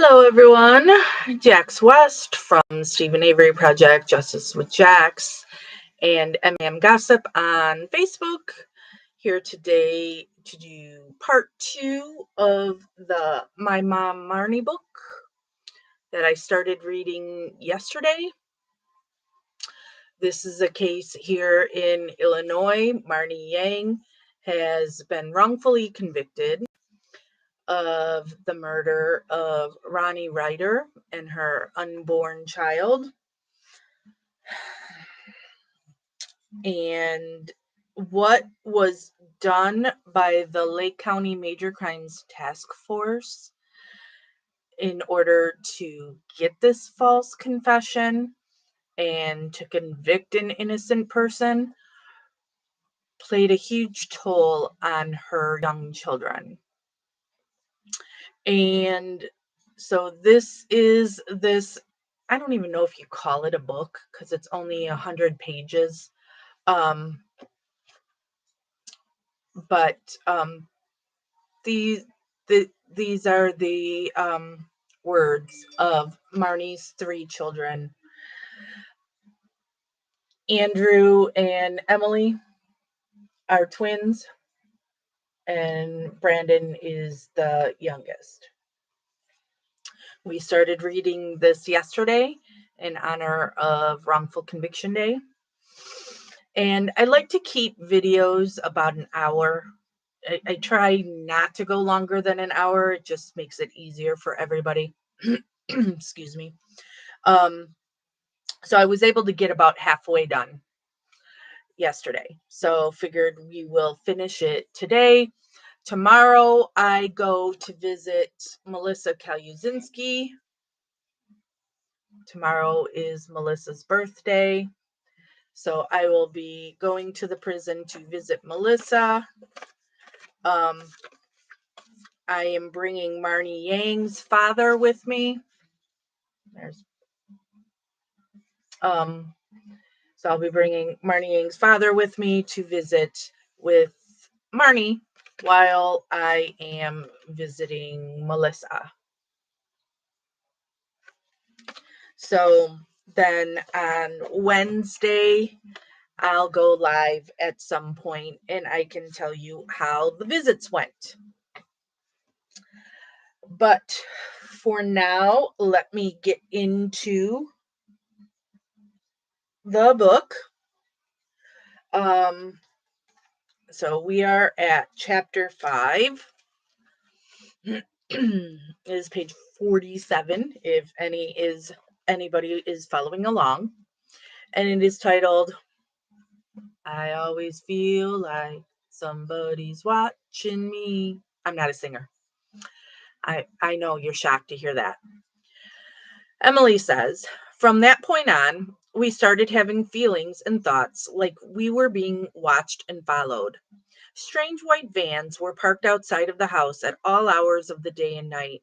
Hello, everyone. Jax West from Stephen Avery Project Justice with Jax and MM Gossip on Facebook. Here today to do part two of the My Mom Marni book that I started reading yesterday. This is a case here in Illinois. Marni Yang has been wrongfully convicted of the murder of Ronnie Ryder and her unborn child. And what was done by the Lake County Major Crimes Task Force in order to get this false confession and to convict an innocent person played a huge toll on her young children. And so I don't even know if you call it a book because it's only 100 pages. But these are the words of Marnie's three children. Andrew and Emily are twins, and Brandon is the youngest. We started reading this yesterday in honor of Wrongful Conviction Day. And I like to keep videos about an hour. I try not to go longer than an hour. It just makes it easier for everybody. Excuse me. So I was able to get about halfway done yesterday. So figured we will finish it today. Tomorrow I go to visit Melissa Kaluzinski. Tomorrow is Melissa's birthday. So I will be going to the prison to visit Melissa. I am bringing Marni Yang's father with me. So I'll be bringing Marni Yang's father with me to visit with Marni while I am visiting Melissa. So then on Wednesday, I'll go live at some point and I can tell you how the visits went. But for now, let me get into the book. So we are at chapter 5. It is page 47 if anybody is following along, and it is titled I Always Feel Like Somebody's Watching Me. I'm not a singer. I know you're shocked to hear that. Emily says, from that point on, we started having feelings and thoughts like we were being watched and followed. Strange white vans were parked outside of the house at all hours of the day and night.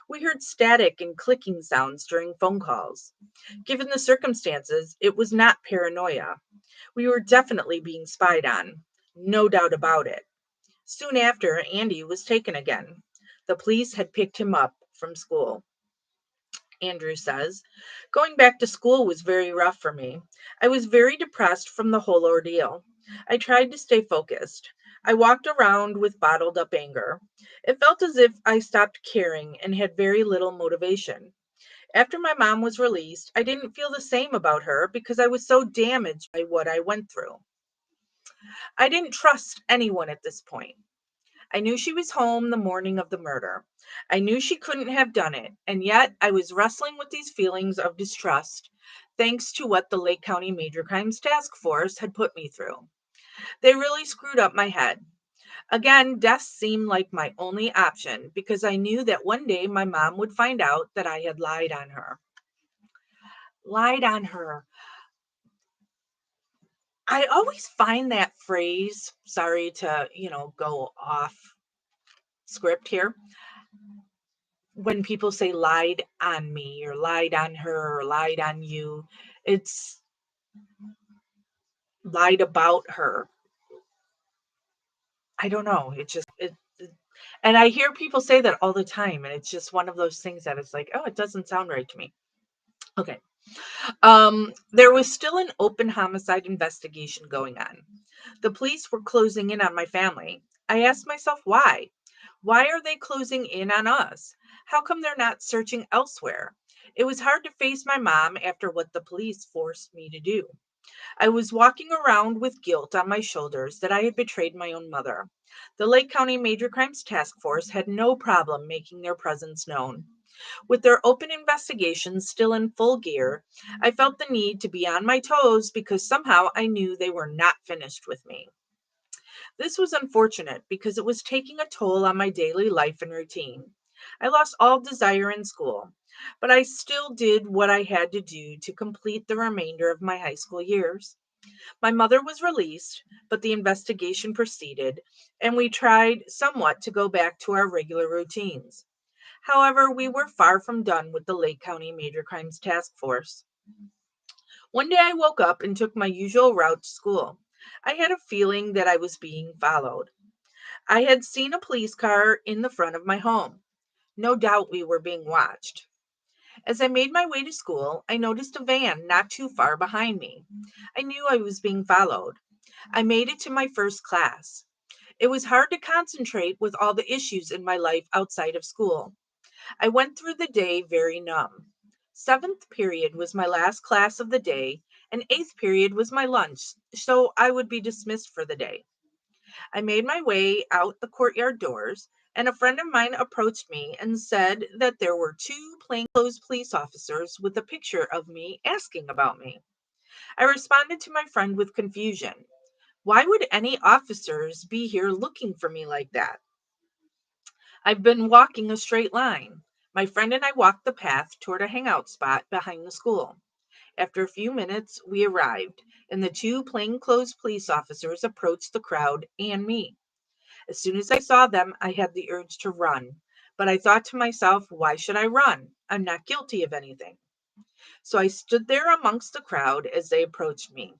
We heard static and clicking sounds during phone calls. Given the circumstances, it was not paranoia. We were definitely being spied on. No doubt about it. Soon after, Andy was taken again. The police had picked him up from school. Andrew says, going back to school was very rough for me. I was very depressed from the whole ordeal. I tried to stay focused. I walked around with bottled up anger. It felt as if I stopped caring and had very little motivation. After my mom was released, I didn't feel the same about her because I was so damaged by what I went through. I didn't trust anyone at this point. I knew she was home the morning of the murder. I knew she couldn't have done it, and yet I was wrestling with these feelings of distrust, thanks to what the Lake County Major Crimes Task Force had put me through. They really screwed up my head. Again, death seemed like my only option because I knew that one day my mom would find out that I had lied on her. Lied on her. I always find that phrase, sorry to, go off script here, when people say lied on me or lied on her or lied on you, it's lied about her. I don't know. And I hear people say that all the time, and it's just one of those things that it's like, oh, it doesn't sound right to me. Okay. There was still an open homicide investigation going on. The police were closing in on my family. I asked myself why. Why are they closing in on us? How come they're not searching elsewhere? It was hard to face my mom after what the police forced me to do. I was walking around with guilt on my shoulders that I had betrayed my own mother. The Lake County Major Crimes Task Force had no problem making their presence known. With their open investigations still in full gear, I felt the need to be on my toes because somehow I knew they were not finished with me. This was unfortunate because it was taking a toll on my daily life and routine. I lost all desire in school, but I still did what I had to do to complete the remainder of my high school years. My mother was released, but the investigation proceeded, and we tried somewhat to go back to our regular routines. However, we were far from done with the Lake County Major Crimes Task Force. One day I woke up and took my usual route to school. I had a feeling that I was being followed. I had seen a police car in the front of my home. No doubt we were being watched. As I made my way to school, I noticed a van not too far behind me. I knew I was being followed. I made it to my first class. It was hard to concentrate with all the issues in my life outside of school. I went through the day very numb. Seventh period was my last class of the day, and eighth period was my lunch, so I would be dismissed for the day. I made my way out the courtyard doors, and a friend of mine approached me and said that there were two plainclothes police officers with a picture of me asking about me. I responded to my friend with confusion. Why would any officers be here looking for me like that? I've been walking a straight line. My friend and I walked the path toward a hangout spot behind the school. After a few minutes, we arrived, and the two plainclothes police officers approached the crowd and me. As soon as I saw them, I had the urge to run. But I thought to myself, why should I run? I'm not guilty of anything. So I stood there amongst the crowd as they approached me.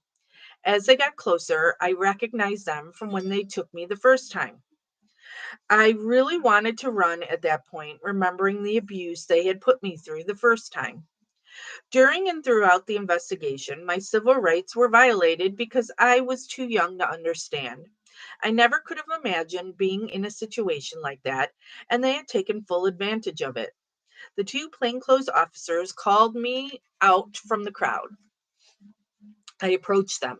As they got closer, I recognized them from when they took me the first time. I really wanted to run at that point, remembering the abuse they had put me through the first time. During and throughout the investigation, my civil rights were violated because I was too young to understand. I never could have imagined being in a situation like that, and they had taken full advantage of it. The two plainclothes officers called me out from the crowd. I approached them.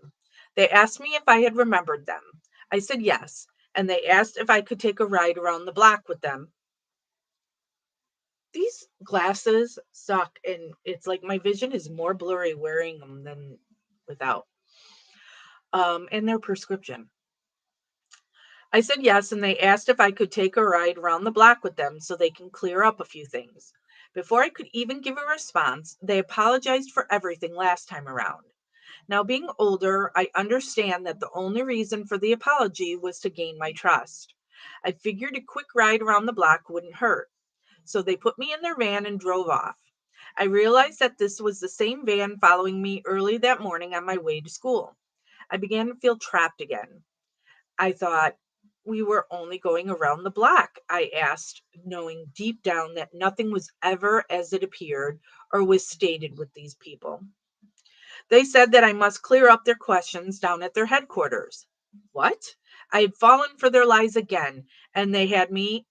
They asked me if I had remembered them. I said yes, and they asked if I could take a ride around the block with them. These glasses suck, and it's like my vision is more blurry wearing them than without. And they're prescription. I said yes, and they asked if I could take a ride around the block with them so they can clear up a few things. Before I could even give a response, they apologized for everything last time around. Now, being older, I understand that the only reason for the apology was to gain my trust. I figured a quick ride around the block wouldn't hurt. So they put me in their van and drove off. I realized that this was the same van following me early that morning on my way to school. I began to feel trapped again. I thought, we were only going around the block, I asked, knowing deep down that nothing was ever as it appeared or was stated with these people. They said that I must clear up their questions down at their headquarters. What? I had fallen for their lies again, and they had me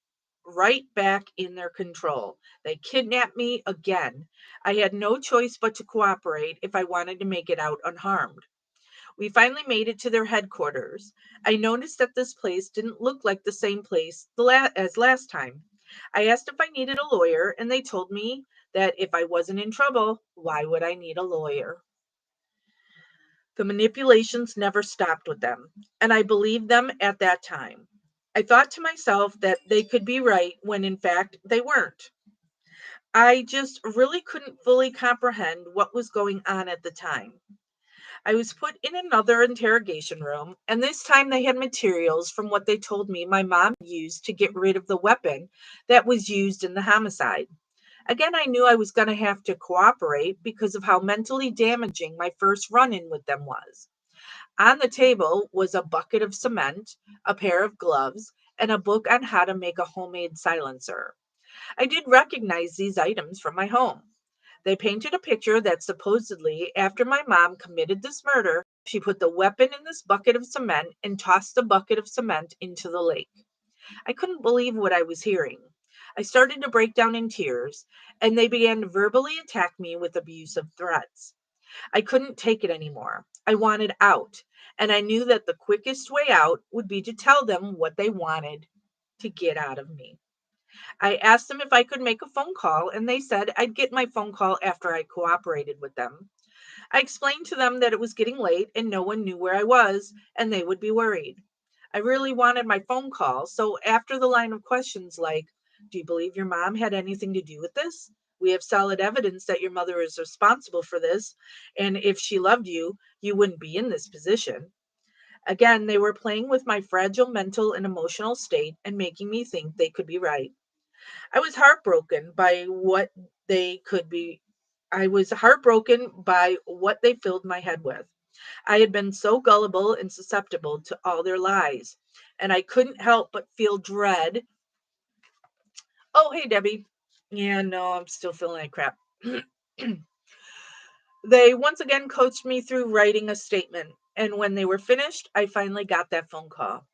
right back in their control. They kidnapped me again. I had no choice but to cooperate if I wanted to make it out unharmed. We finally made it to their headquarters. I noticed that this place didn't look like the same place as last time. I asked if I needed a lawyer, and they told me that if I wasn't in trouble, why would I need a lawyer? The manipulations never stopped with them, and I believed them at that time. I thought to myself that they could be right when in fact they weren't. I just really couldn't fully comprehend what was going on at the time. I was put in another interrogation room, and this time they had materials from what they told me my mom used to get rid of the weapon that was used in the homicide. Again, I knew I was going to have to cooperate because of how mentally damaging my first run in with them was. On the table was a bucket of cement, a pair of gloves, and a book on how to make a homemade silencer. I did recognize these items from my home. They painted a picture that supposedly, after my mom committed this murder, she put the weapon in this bucket of cement and tossed the bucket of cement into the lake. I couldn't believe what I was hearing. I started to break down in tears, and they began to verbally attack me with abusive threats. I couldn't take it anymore. I wanted out, and I knew that the quickest way out would be to tell them what they wanted to get out of me. I asked them if I could make a phone call, and they said I'd get my phone call after I cooperated with them. I explained to them that it was getting late and no one knew where I was, and they would be worried. I really wanted my phone call, so after the line of questions like, "Do you believe your mom had anything to do with this? We have solid evidence that your mother is responsible for this, and if she loved you, you wouldn't be in this position." Again, they were playing with my fragile mental and emotional state and making me think they could be right. I was heartbroken by what they could be. I was heartbroken by what they filled my head with. I had been so gullible and susceptible to all their lies, and I couldn't help but feel dread. Oh, hey, Debbie. Yeah, no, I'm still feeling like crap. They once again coached me through writing a statement, and when they were finished, I finally got that phone call.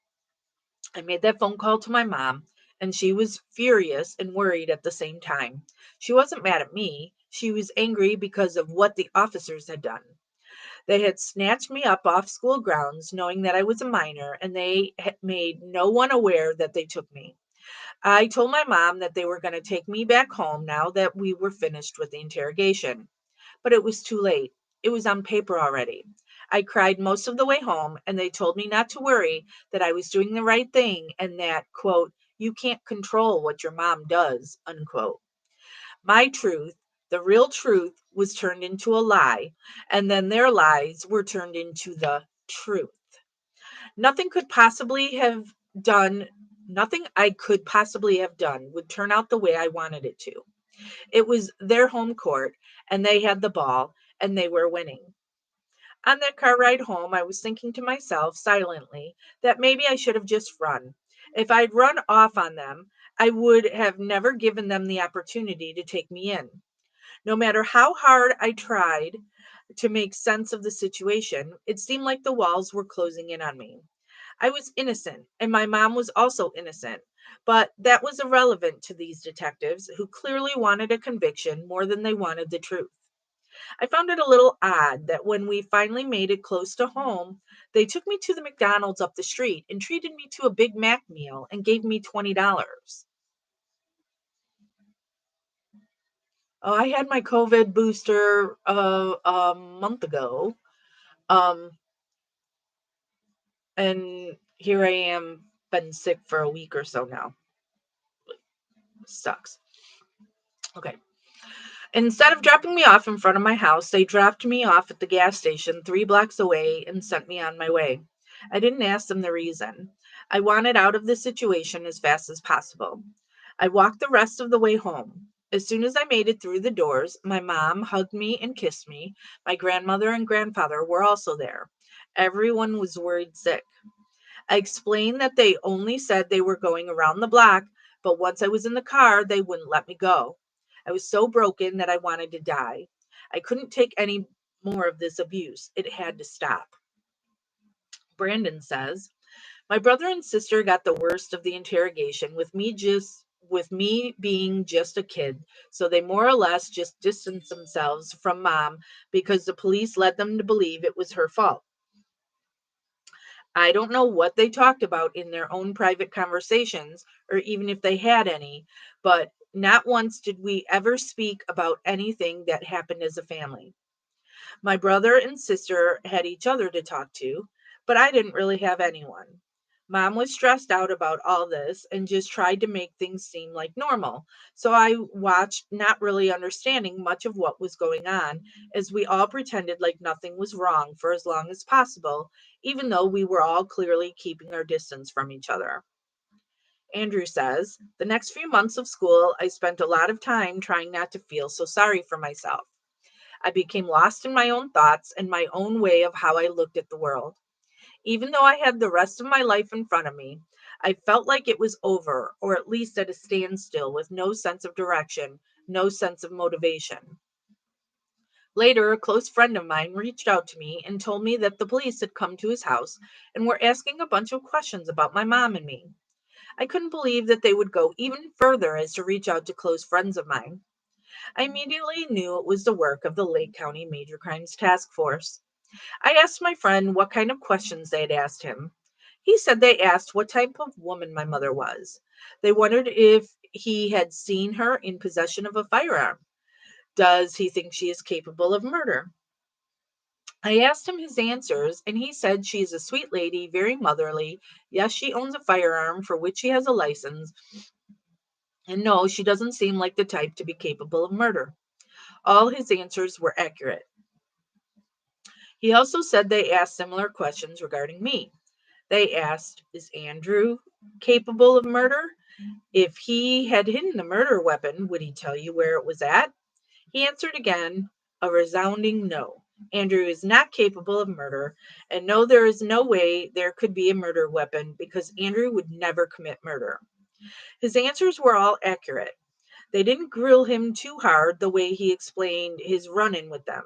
I made that phone call to my mom, and she was furious and worried at the same time. She wasn't mad at me. She was angry because of what the officers had done. They had snatched me up off school grounds, knowing that I was a minor, and they had made no one aware that they took me. I told my mom that they were going to take me back home now that we were finished with the interrogation. But it was too late. It was on paper already. I cried most of the way home, and they told me not to worry, that I was doing the right thing, and that, quote, "you can't control what your mom does," unquote. My truth, the real truth, was turned into a lie, and then their lies were turned into the truth. Nothing could possibly have done, nothing I could possibly have done would turn out the way I wanted it to. It was their home court, and they had the ball, and they were winning. On that car ride home, I was thinking to myself silently that maybe I should have just run. If I'd run off on them, I would have never given them the opportunity to take me in. No matter how hard I tried to make sense of the situation, it seemed like the walls were closing in on me. I was innocent, and my mom was also innocent, but that was irrelevant to these detectives who clearly wanted a conviction more than they wanted the truth. I found it a little odd that when we finally made it close to home, they took me to the McDonald's up the street and treated me to a Big Mac meal and gave me $20. Oh, I had my COVID booster a month ago. Um, and here I am, been sick for a week or so now. Sucks. Okay. Instead of dropping me off in front of my house, they dropped me off at the gas station 3 blocks away and sent me on my way. I didn't ask them the reason. I wanted out of the situation as fast as possible. I walked the rest of the way home. As soon as I made it through the doors, my mom hugged me and kissed me. My grandmother and grandfather were also there. Everyone was worried sick. I explained that they only said they were going around the block, but once I was in the car, they wouldn't let me go. I was so broken that I wanted to die. I couldn't take any more of this abuse. It had to stop. Brandon says, "My brother and sister got the worst of the interrogation with me being just a kid, so they more or less just distanced themselves from mom because the police led them to believe it was her fault. I don't know what they talked about in their own private conversations, or even if they had any, but not once did we ever speak about anything that happened as a family. My brother and sister had each other to talk to, but I didn't really have anyone. Mom was stressed out about all this and just tried to make things seem like normal. So I watched, not really understanding much of what was going on, as we all pretended like nothing was wrong for as long as possible, even though we were all clearly keeping our distance from each other." Andrew says, "The next few months of school, I spent a lot of time trying not to feel so sorry for myself. I became lost in my own thoughts and my own way of how I looked at the world. Even though I had the rest of my life in front of me, I felt like it was over, or at least at a standstill with no sense of direction, no sense of motivation. Later, a close friend of mine reached out to me and told me that the police had come to his house and were asking a bunch of questions about my mom and me. I couldn't believe that they would go even further as to reach out to close friends of mine. I immediately knew it was the work of the Lake County Major Crimes Task Force. I asked my friend what kind of questions they had asked him. He said they asked what type of woman my mother was. They wondered if he had seen her in possession of a firearm. Does he think she is capable of murder? I asked him his answers, and he said she is a sweet lady, very motherly. Yes, she owns a firearm for which she has a license. And no, she doesn't seem like the type to be capable of murder. All his answers were accurate. He also said they asked similar questions regarding me. They asked, is Andrew capable of murder? If he had hidden the murder weapon, would he tell you where it was at? He answered again, a resounding no. Andrew is not capable of murder, and no, there is no way there could be a murder weapon because Andrew would never commit murder. His answers were all accurate. They didn't grill him too hard the way he explained his run in with them.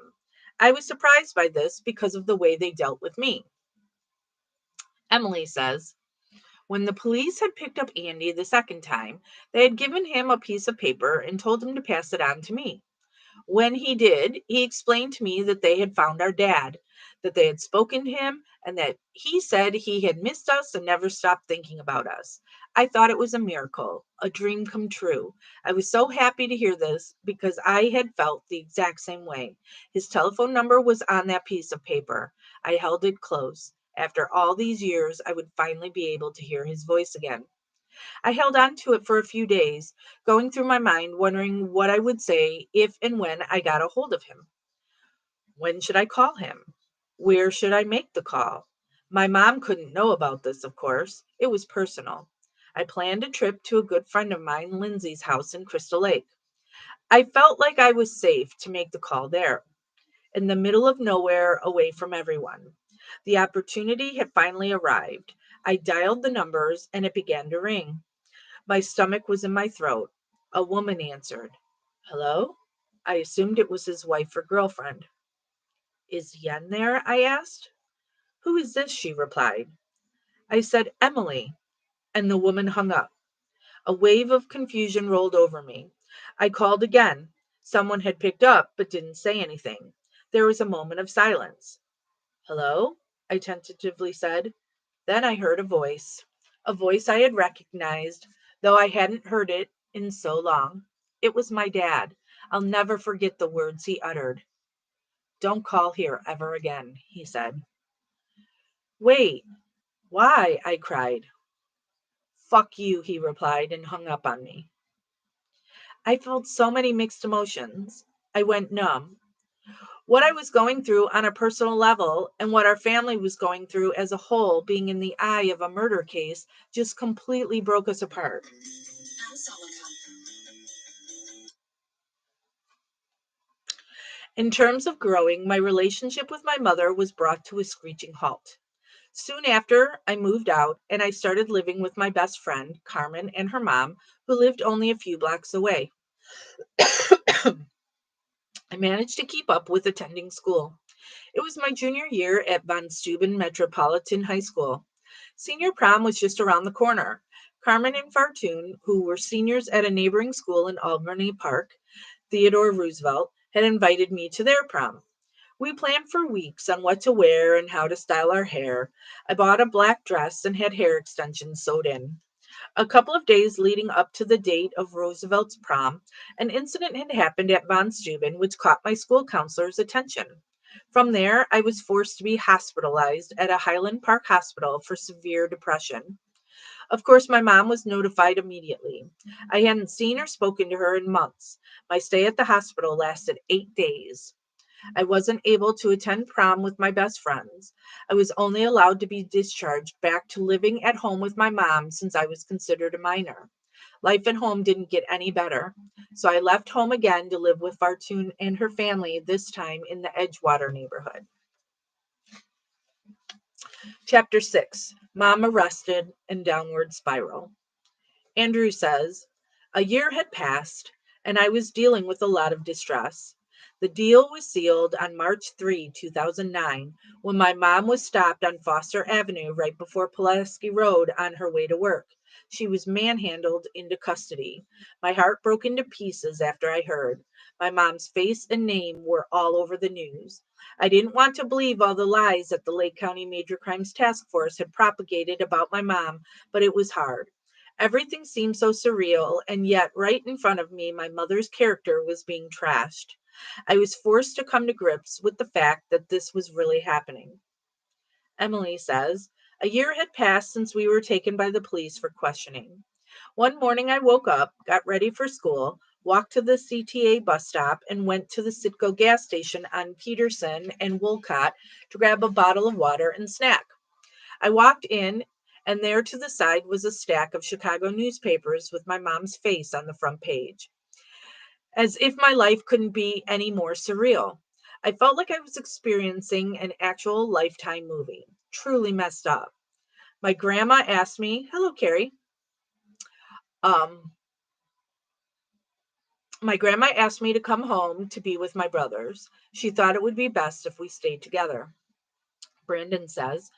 I was surprised by this because of the way they dealt with me. Emily says, when the police had picked up Andy the second time, they had given him a piece of paper and told him to pass it on to me. When he did, he explained to me that they had found our dad, that they had spoken to him, and that he said he had missed us and never stopped thinking about us. I thought it was a miracle, a dream come true. I was so happy to hear this because I had felt the exact same way. His telephone number was on that piece of paper. I held it close. After all these years, I would finally be able to hear his voice again. I held on to it for a few days, going through my mind, wondering what I would say if and when I got a hold of him. When should I call him? Where should I make the call? My mom couldn't know about this, of course. It was personal. I planned a trip to a good friend of mine, Lindsay's house in Crystal Lake. I felt like I was safe to make the call there, in the middle of nowhere, away from everyone. The opportunity had finally arrived. I dialed the numbers and it began to ring. My stomach was in my throat. A woman answered. Hello? I assumed it was his wife or girlfriend. Is Yen there? I asked. Who is this? She replied. I said, Emily, and the woman hung up. A wave of confusion rolled over me. I called again. Someone had picked up but didn't say anything. There was a moment of silence. Hello? I tentatively said. Then I heard a voice I had recognized, though I hadn't heard it in so long. It was my dad. I'll never forget the words he uttered. Don't call here ever again, he said. Wait, why? I cried. Fuck you, he replied and hung up on me. I felt so many mixed emotions. I went numb. What I was going through on a personal level and what our family was going through as a whole, being in the eye of a murder case, just completely broke us apart. In terms of growing, my relationship with my mother was brought to a screeching halt. Soon after, I moved out and I started living with my best friend, Carmen, and her mom, who lived only a few blocks away. I managed to keep up with attending school. It was my junior year at Von Steuben Metropolitan High School. Senior prom was just around the corner. Carmen and Fartune, who were seniors at a neighboring school in Albany Park, Theodore Roosevelt, had invited me to their prom. We planned for weeks on what to wear and how to style our hair. I bought a black dress and had hair extensions sewed in. A couple of days leading up to the date of Roosevelt's prom, an incident had happened at Von Steuben which caught my school counselor's attention. From there, I was forced to be hospitalized at a Highland Park hospital for severe depression. Of course, my mom was notified immediately. I hadn't seen or spoken to her in months. My stay at the hospital lasted 8 days. I wasn't able to attend prom with my best friends. I was only allowed to be discharged back to living at home with my mom since I was considered a minor. Life at home didn't get any better, so I left home again to live with Fartune and her family, this time in the Edgewater neighborhood. Chapter 6, Mom Arrested and Downward Spiral. Andrew says, a year had passed, and I was dealing with a lot of distress. The deal was sealed on March 3, 2009, when my mom was stopped on Foster Avenue right before Pulaski Road on her way to work. She was manhandled into custody. My heart broke into pieces after I heard. My mom's face and name were all over the news. I didn't want to believe all the lies that the Lake County Major Crimes Task Force had propagated about my mom, but it was hard. Everything seemed so surreal, and yet right in front of me, my mother's character was being trashed. I was forced to come to grips with the fact that this was really happening. Emily says, a year had passed since we were taken by the police for questioning. One morning I woke up, got ready for school, walked to the CTA bus stop, and went to the Citgo gas station on Peterson and Wolcott to grab a bottle of water and snack. I walked in, and there to the side was a stack of Chicago newspapers with my mom's face on the front page, as if my life couldn't be any more surreal. I felt like I was experiencing an actual Lifetime movie. Truly messed up. My grandma asked me, hello, Carrie. Um, my grandma asked me to come home to be with my brothers. She thought it would be best if we stayed together. Brandon says,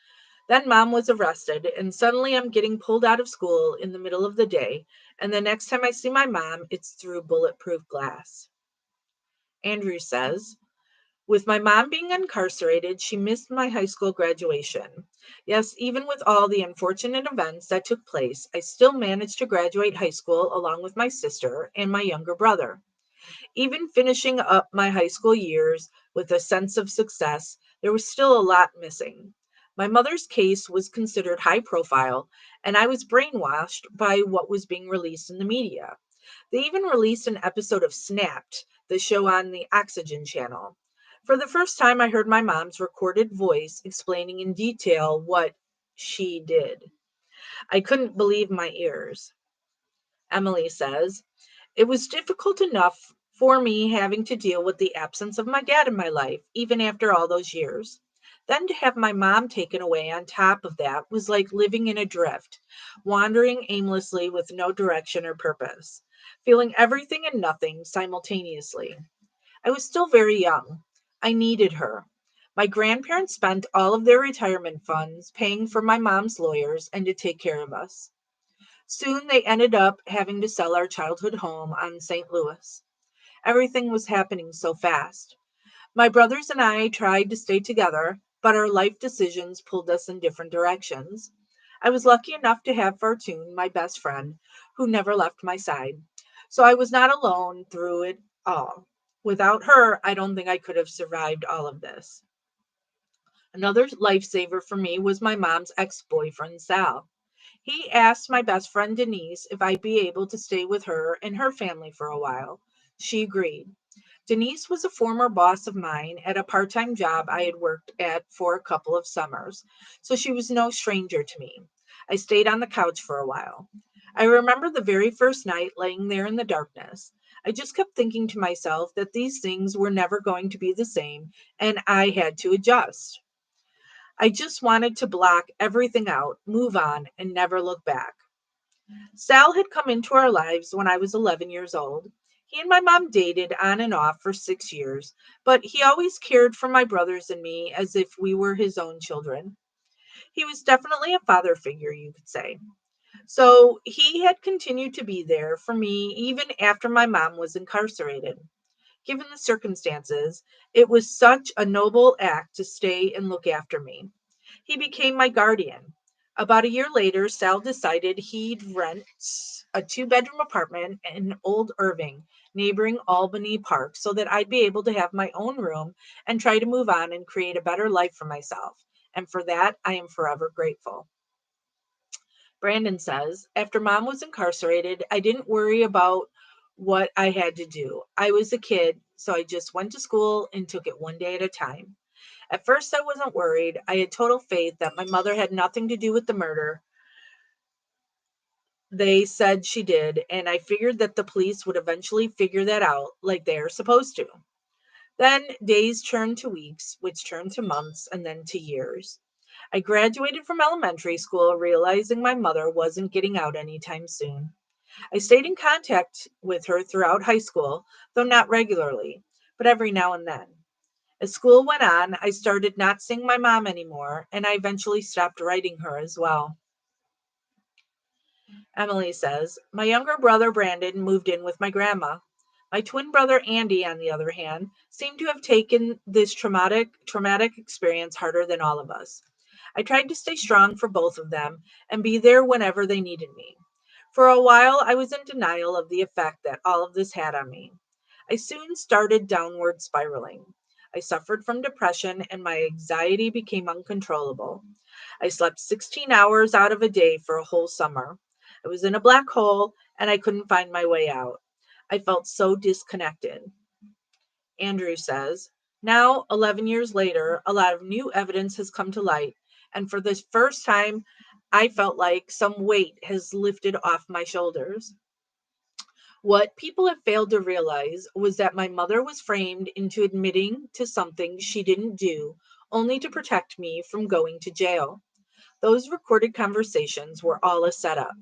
then mom was arrested, and suddenly I'm getting pulled out of school in the middle of the day, and the next time I see my mom, it's through bulletproof glass. Andrew says, with my mom being incarcerated, she missed my high school graduation. Yes, even with all the unfortunate events that took place, I still managed to graduate high school along with my sister and my younger brother. Even finishing up my high school years with a sense of success, there was still a lot missing. My mother's case was considered high profile, and I was brainwashed by what was being released in the media. They even released an episode of Snapped, the show on the Oxygen channel. For the first time, I heard my mom's recorded voice explaining in detail what she did. I couldn't believe my ears. Emily says, it was difficult enough for me having to deal with the absence of my dad in my life, even after all those years. Then to have my mom taken away on top of that was like living in a drift, wandering aimlessly with no direction or purpose, feeling everything and nothing simultaneously. I was still very young. I needed her. My grandparents spent all of their retirement funds paying for my mom's lawyers and to take care of us. Soon they ended up having to sell our childhood home on St. Louis. Everything was happening so fast. My brothers and I tried to stay together, but our life decisions pulled us in different directions. I was lucky enough to have Fortune, my best friend, who never left my side. So I was not alone through it all. Without her, I don't think I could have survived all of this. Another lifesaver for me was my mom's ex-boyfriend, Sal. He asked my best friend Denise if I'd be able to stay with her and her family for a while. She agreed. Denise was a former boss of mine at a part time job I had worked at for a couple of summers, so she was no stranger to me. I stayed on the couch for a while. I remember the very first night laying there in the darkness. I just kept thinking to myself that these things were never going to be the same, and I had to adjust. I just wanted to block everything out, move on, and never look back. Sal had come into our lives when I was 11 years old. He and my mom dated on and off for 6 years, but he always cared for my brothers and me as if we were his own children. He was definitely a father figure, you could say. So he had continued to be there for me even after my mom was incarcerated. Given the circumstances, it was such a noble act to stay and look after me. He became my guardian. About a year later, Sal decided he'd rent a two-bedroom apartment in Old Irving, neighboring Albany Park, so that I'd be able to have my own room and try to move on and create a better life for myself. And for that, I am forever grateful. Brandon says, after mom was incarcerated, I didn't worry about what I had to do. I was a kid, so I just went to school and took it one day at a time. At first, I wasn't worried. I had total faith that my mother had nothing to do with the murder. They said she did, and I figured that the police would eventually figure that out like they are supposed to. Then days turned to weeks, which turned to months, and then to years. I graduated from elementary school realizing my mother wasn't getting out anytime soon. I stayed in contact with her throughout high school, though not regularly, but every now and then. As school went on, I started not seeing my mom anymore, and I eventually stopped writing her as well. Emily says, my younger brother Brandon moved in with my grandma. My twin brother Andy, on the other hand, seemed to have taken this traumatic experience harder than all of us. I tried to stay strong for both of them and be there whenever they needed me. For a while, I was in denial of the effect that all of this had on me. I soon started downward spiraling. I suffered from depression and my anxiety became uncontrollable. I slept 16 hours out of a day for a whole summer. I was in a black hole and I couldn't find my way out. I felt so disconnected. Andrew says, now, 11 years later, a lot of new evidence has come to light, and for the first time, I felt like some weight has lifted off my shoulders. What people have failed to realize was that my mother was framed into admitting to something she didn't do only to protect me from going to jail. Those recorded conversations were all a setup.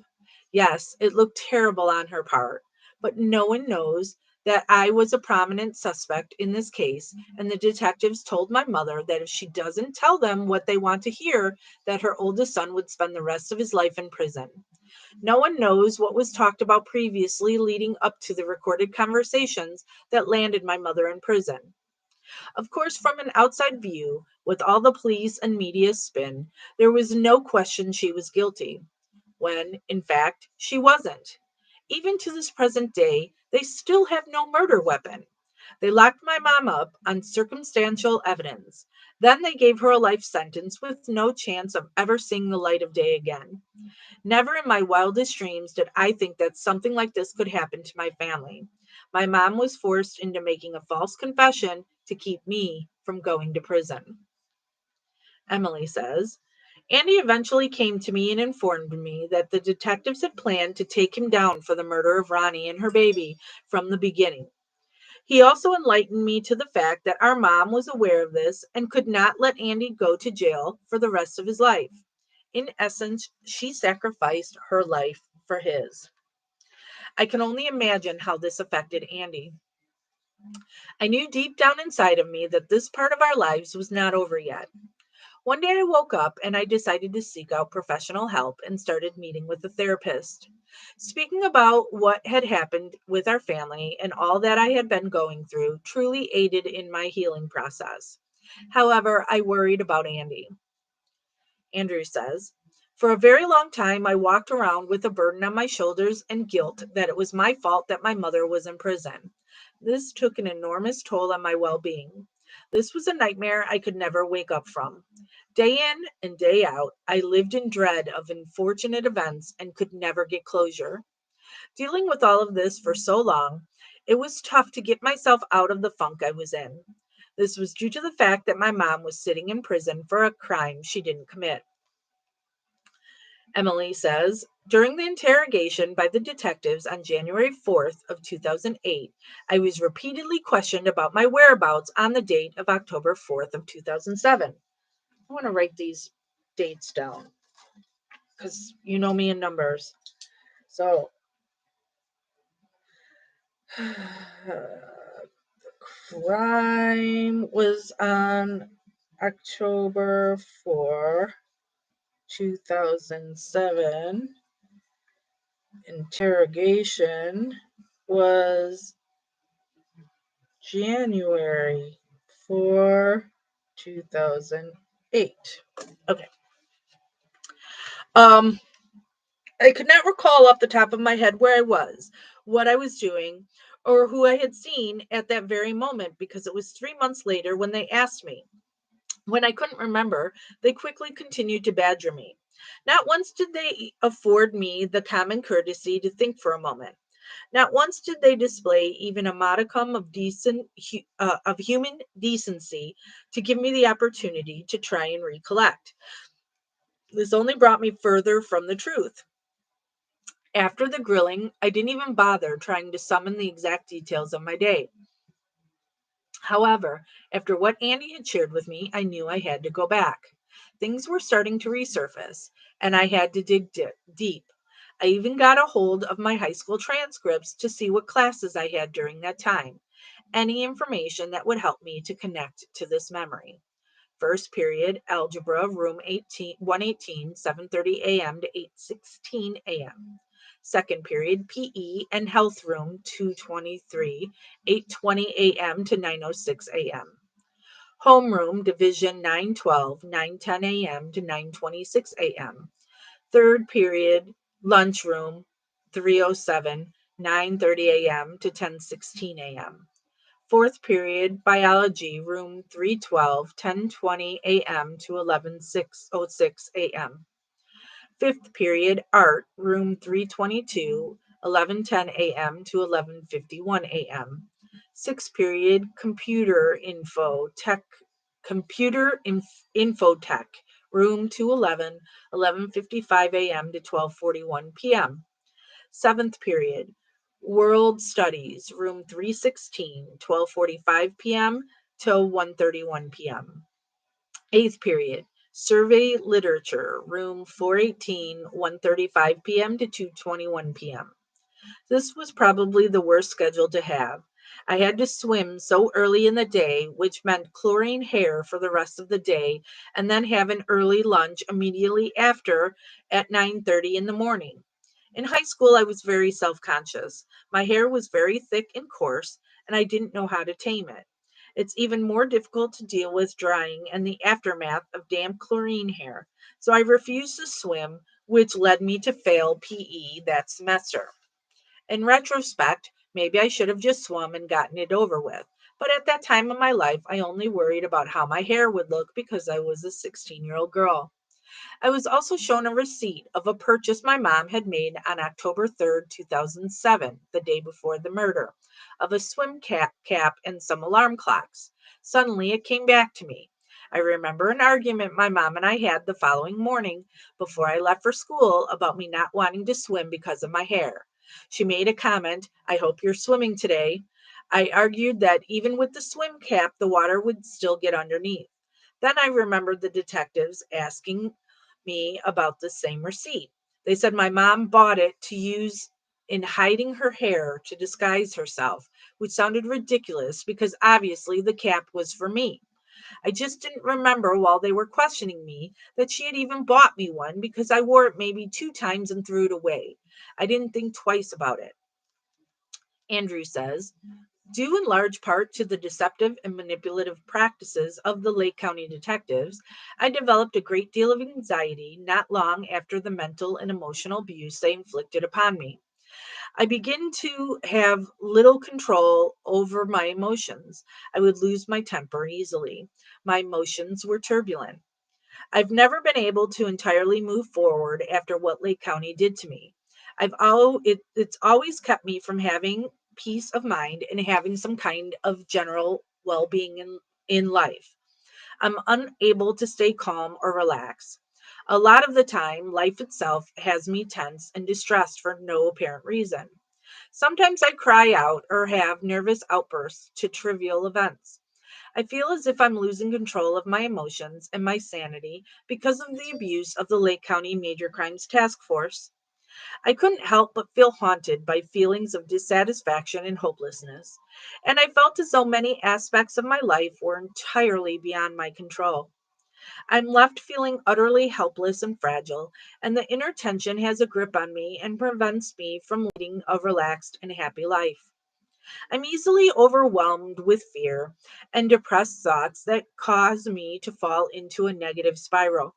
Yes, it looked terrible on her part, but no one knows that I was a prominent suspect in this case, and the detectives told my mother that if she doesn't tell them what they want to hear, that her oldest son would spend the rest of his life in prison. No one knows what was talked about previously leading up to the recorded conversations that landed my mother in prison. Of course, from an outside view, with all the police and media spin, there was no question she was guilty, when, in fact, she wasn't. Even to this present day, they still have no murder weapon. They locked my mom up on circumstantial evidence. Then they gave her a life sentence with no chance of ever seeing the light of day again. Never in my wildest dreams did I think that something like this could happen to my family. My mom was forced into making a false confession to keep me from going to prison. Emily says, Andy eventually came to me and informed me that the detectives had planned to take him down for the murder of Ronnie and her baby from the beginning. He also enlightened me to the fact that our mom was aware of this and could not let Andy go to jail for the rest of his life. In essence, she sacrificed her life for his. I can only imagine how this affected Andy. I knew deep down inside of me that this part of our lives was not over yet. One day I woke up and I decided to seek out professional help and started meeting with a therapist. Speaking about what had happened with our family and all that I had been going through truly aided in my healing process. However, I worried about Andy. Andrew says, for a very long time, I walked around with a burden on my shoulders and guilt that it was my fault that my mother was in prison. This took an enormous toll on my well being. This was a nightmare I could never wake up from. Day in and day out, I lived in dread of unfortunate events and could never get closure. Dealing with all of this for so long, it was tough to get myself out of the funk I was in. This was due to the fact that my mom was sitting in prison for a crime she didn't commit. Emily says, during the interrogation by the detectives on January 4th of 2008, I was repeatedly questioned about my whereabouts on the date of October 4th of 2007. I want to write these dates down because you know me in numbers. So, crime was on October 4, 2007. Interrogation was January 4, 2008. Okay. Um, I could not recall off the top of my head where I was, what I was doing, or who I had seen at that very moment because it was 3 months later when they asked me. When I couldn't remember, they quickly continued to badger me. Not once did they afford me the common courtesy to think for a moment. Not once did they display even a modicum of of human decency to give me the opportunity to try and recollect. This only brought me further from the truth. After the grilling, I didn't even bother trying to summon the exact details of my day. However, after what Andy had shared with me, I knew I had to go back. Things were starting to resurface, and I had to dig deep. I even got a hold of my high school transcripts to see what classes I had during that time, any information that would help me to connect to this memory. First period, algebra, room 118, 7:30 a.m. to 8:16 a.m. Second period, PE and health room 223, 8:20 a.m. to 9:06 a.m. Homeroom, division 912, 9:10 a.m. to 9:26 a.m. Third period, lunchroom 307, 9:30 a.m. to 10:16 a.m. Fourth period, biology, room 312, 10:20 a.m. to 11:06 a.m. Fifth period, art, room 322, 11:10 a.m. to 11:51 a.m. Sixth period, info tech, room 211, 11:55 a.m. to 12:41 p.m. Seventh period, World Studies, room 316, 12:45 p.m. till 1:31 p.m. Eighth period, Survey Literature, room 418, 1:35 p.m. to 2:21 p.m. This was probably the worst schedule to have. I had to swim so early in the day, which meant chlorine hair for the rest of the day, and then have an early lunch immediately after at 9:30 in the morning. In high school, I was very self conscious. My hair was very thick and coarse, and I didn't know how to tame it. It's even more difficult to deal with drying and the aftermath of damp chlorine hair, so I refused to swim, which led me to fail PE that semester. In retrospect, maybe I should have just swum and gotten it over with. But at that time in my life, I only worried about how my hair would look because I was a 16-year-old girl. I was also shown a receipt of a purchase my mom had made on October 3rd, 2007, the day before the murder, of a swim cap and some alarm clocks. Suddenly it came back to me. I remember an argument my mom and I had the following morning before I left for school about me not wanting to swim because of my hair. She made a comment, "I hope you're swimming today." I argued that even with the swim cap, the water would still get underneath. Then I remembered the detectives asking me about the same receipt. They said my mom bought it to use in hiding her hair to disguise herself, which sounded ridiculous because obviously the cap was for me. I just didn't remember while they were questioning me that she had even bought me one because I wore it maybe 2 times and threw it away. I didn't think twice about it. Andrew says, due in large part to the deceptive and manipulative practices of the Lake County detectives, I developed a great deal of anxiety not long after the mental and emotional abuse they inflicted upon me. I began to have little control over my emotions. I would lose my temper easily. My emotions were turbulent. I've never been able to entirely move forward after what Lake County did to me. It's always kept me from having peace of mind and having some kind of general well-being in life. I'm unable to stay calm or relax. A lot of the time, life itself has me tense and distressed for no apparent reason. Sometimes I cry out or have nervous outbursts to trivial events. I feel as if I'm losing control of my emotions and my sanity because of the abuse of the Lake County Major Crimes Task Force. I couldn't help but feel haunted by feelings of dissatisfaction and hopelessness, and I felt as though many aspects of my life were entirely beyond my control. I'm left feeling utterly helpless and fragile, and the inner tension has a grip on me and prevents me from leading a relaxed and happy life. I'm easily overwhelmed with fear and depressed thoughts that cause me to fall into a negative spiral.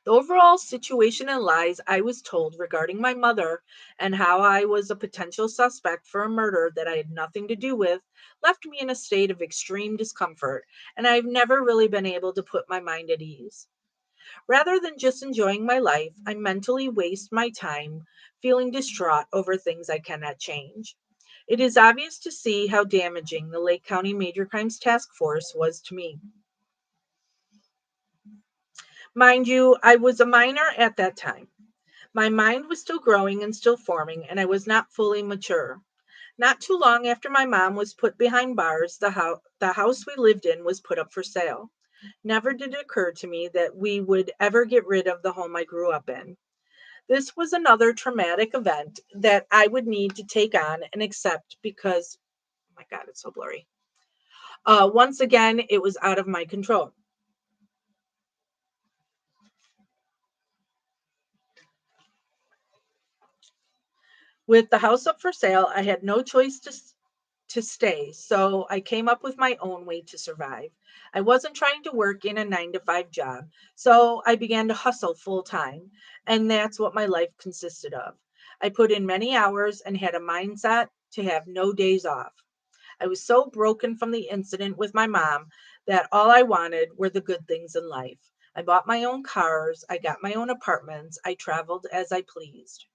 The overall situation and lies I was told regarding my mother and how I was a potential suspect for a murder that I had nothing to do with left me in a state of extreme discomfort, and I've never really been able to put my mind at ease. Rather than just enjoying my life, I mentally waste my time feeling distraught over things I cannot change. It is obvious to see how damaging the Lake County Major Crimes Task Force was to me. Mind you, I was a minor at that time. My mind was still growing and still forming, and I was not fully mature. Not too long after my mom was put behind bars, the house we lived in was put up for sale. Never did it occur to me that we would ever get rid of the home I grew up in. This was another traumatic event that I would need to take on and accept because, oh my God, it's so blurry. Once again, it was out of my control. With the house up for sale, I had no choice to stay, so I came up with my own way to survive. I wasn't trying to work in a 9 to 5 job, so I began to hustle full time, and that's what my life consisted of. I put in many hours and had a mindset to have no days off. I was so broken from the incident with my mom that all I wanted were the good things in life. I bought my own cars, I got my own apartments, I traveled as I pleased.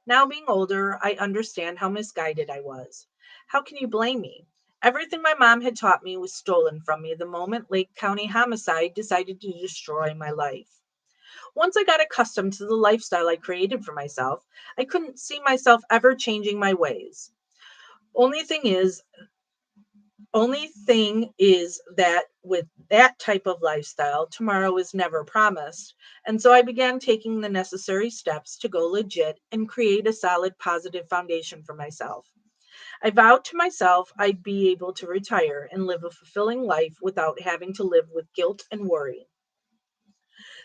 Now, being older, I understand how misguided I was. How can you blame me? Everything my mom had taught me was stolen from me the moment Lake County homicide decided to destroy my life. Once I got accustomed to the lifestyle I created for myself, I couldn't see myself ever changing my ways. Only thing is, only thing is that with that type of lifestyle, tomorrow is never promised. And so I began taking the necessary steps to go legit and create a solid positive foundation for myself. I vowed to myself I'd be able to retire and live a fulfilling life without having to live with guilt and worry.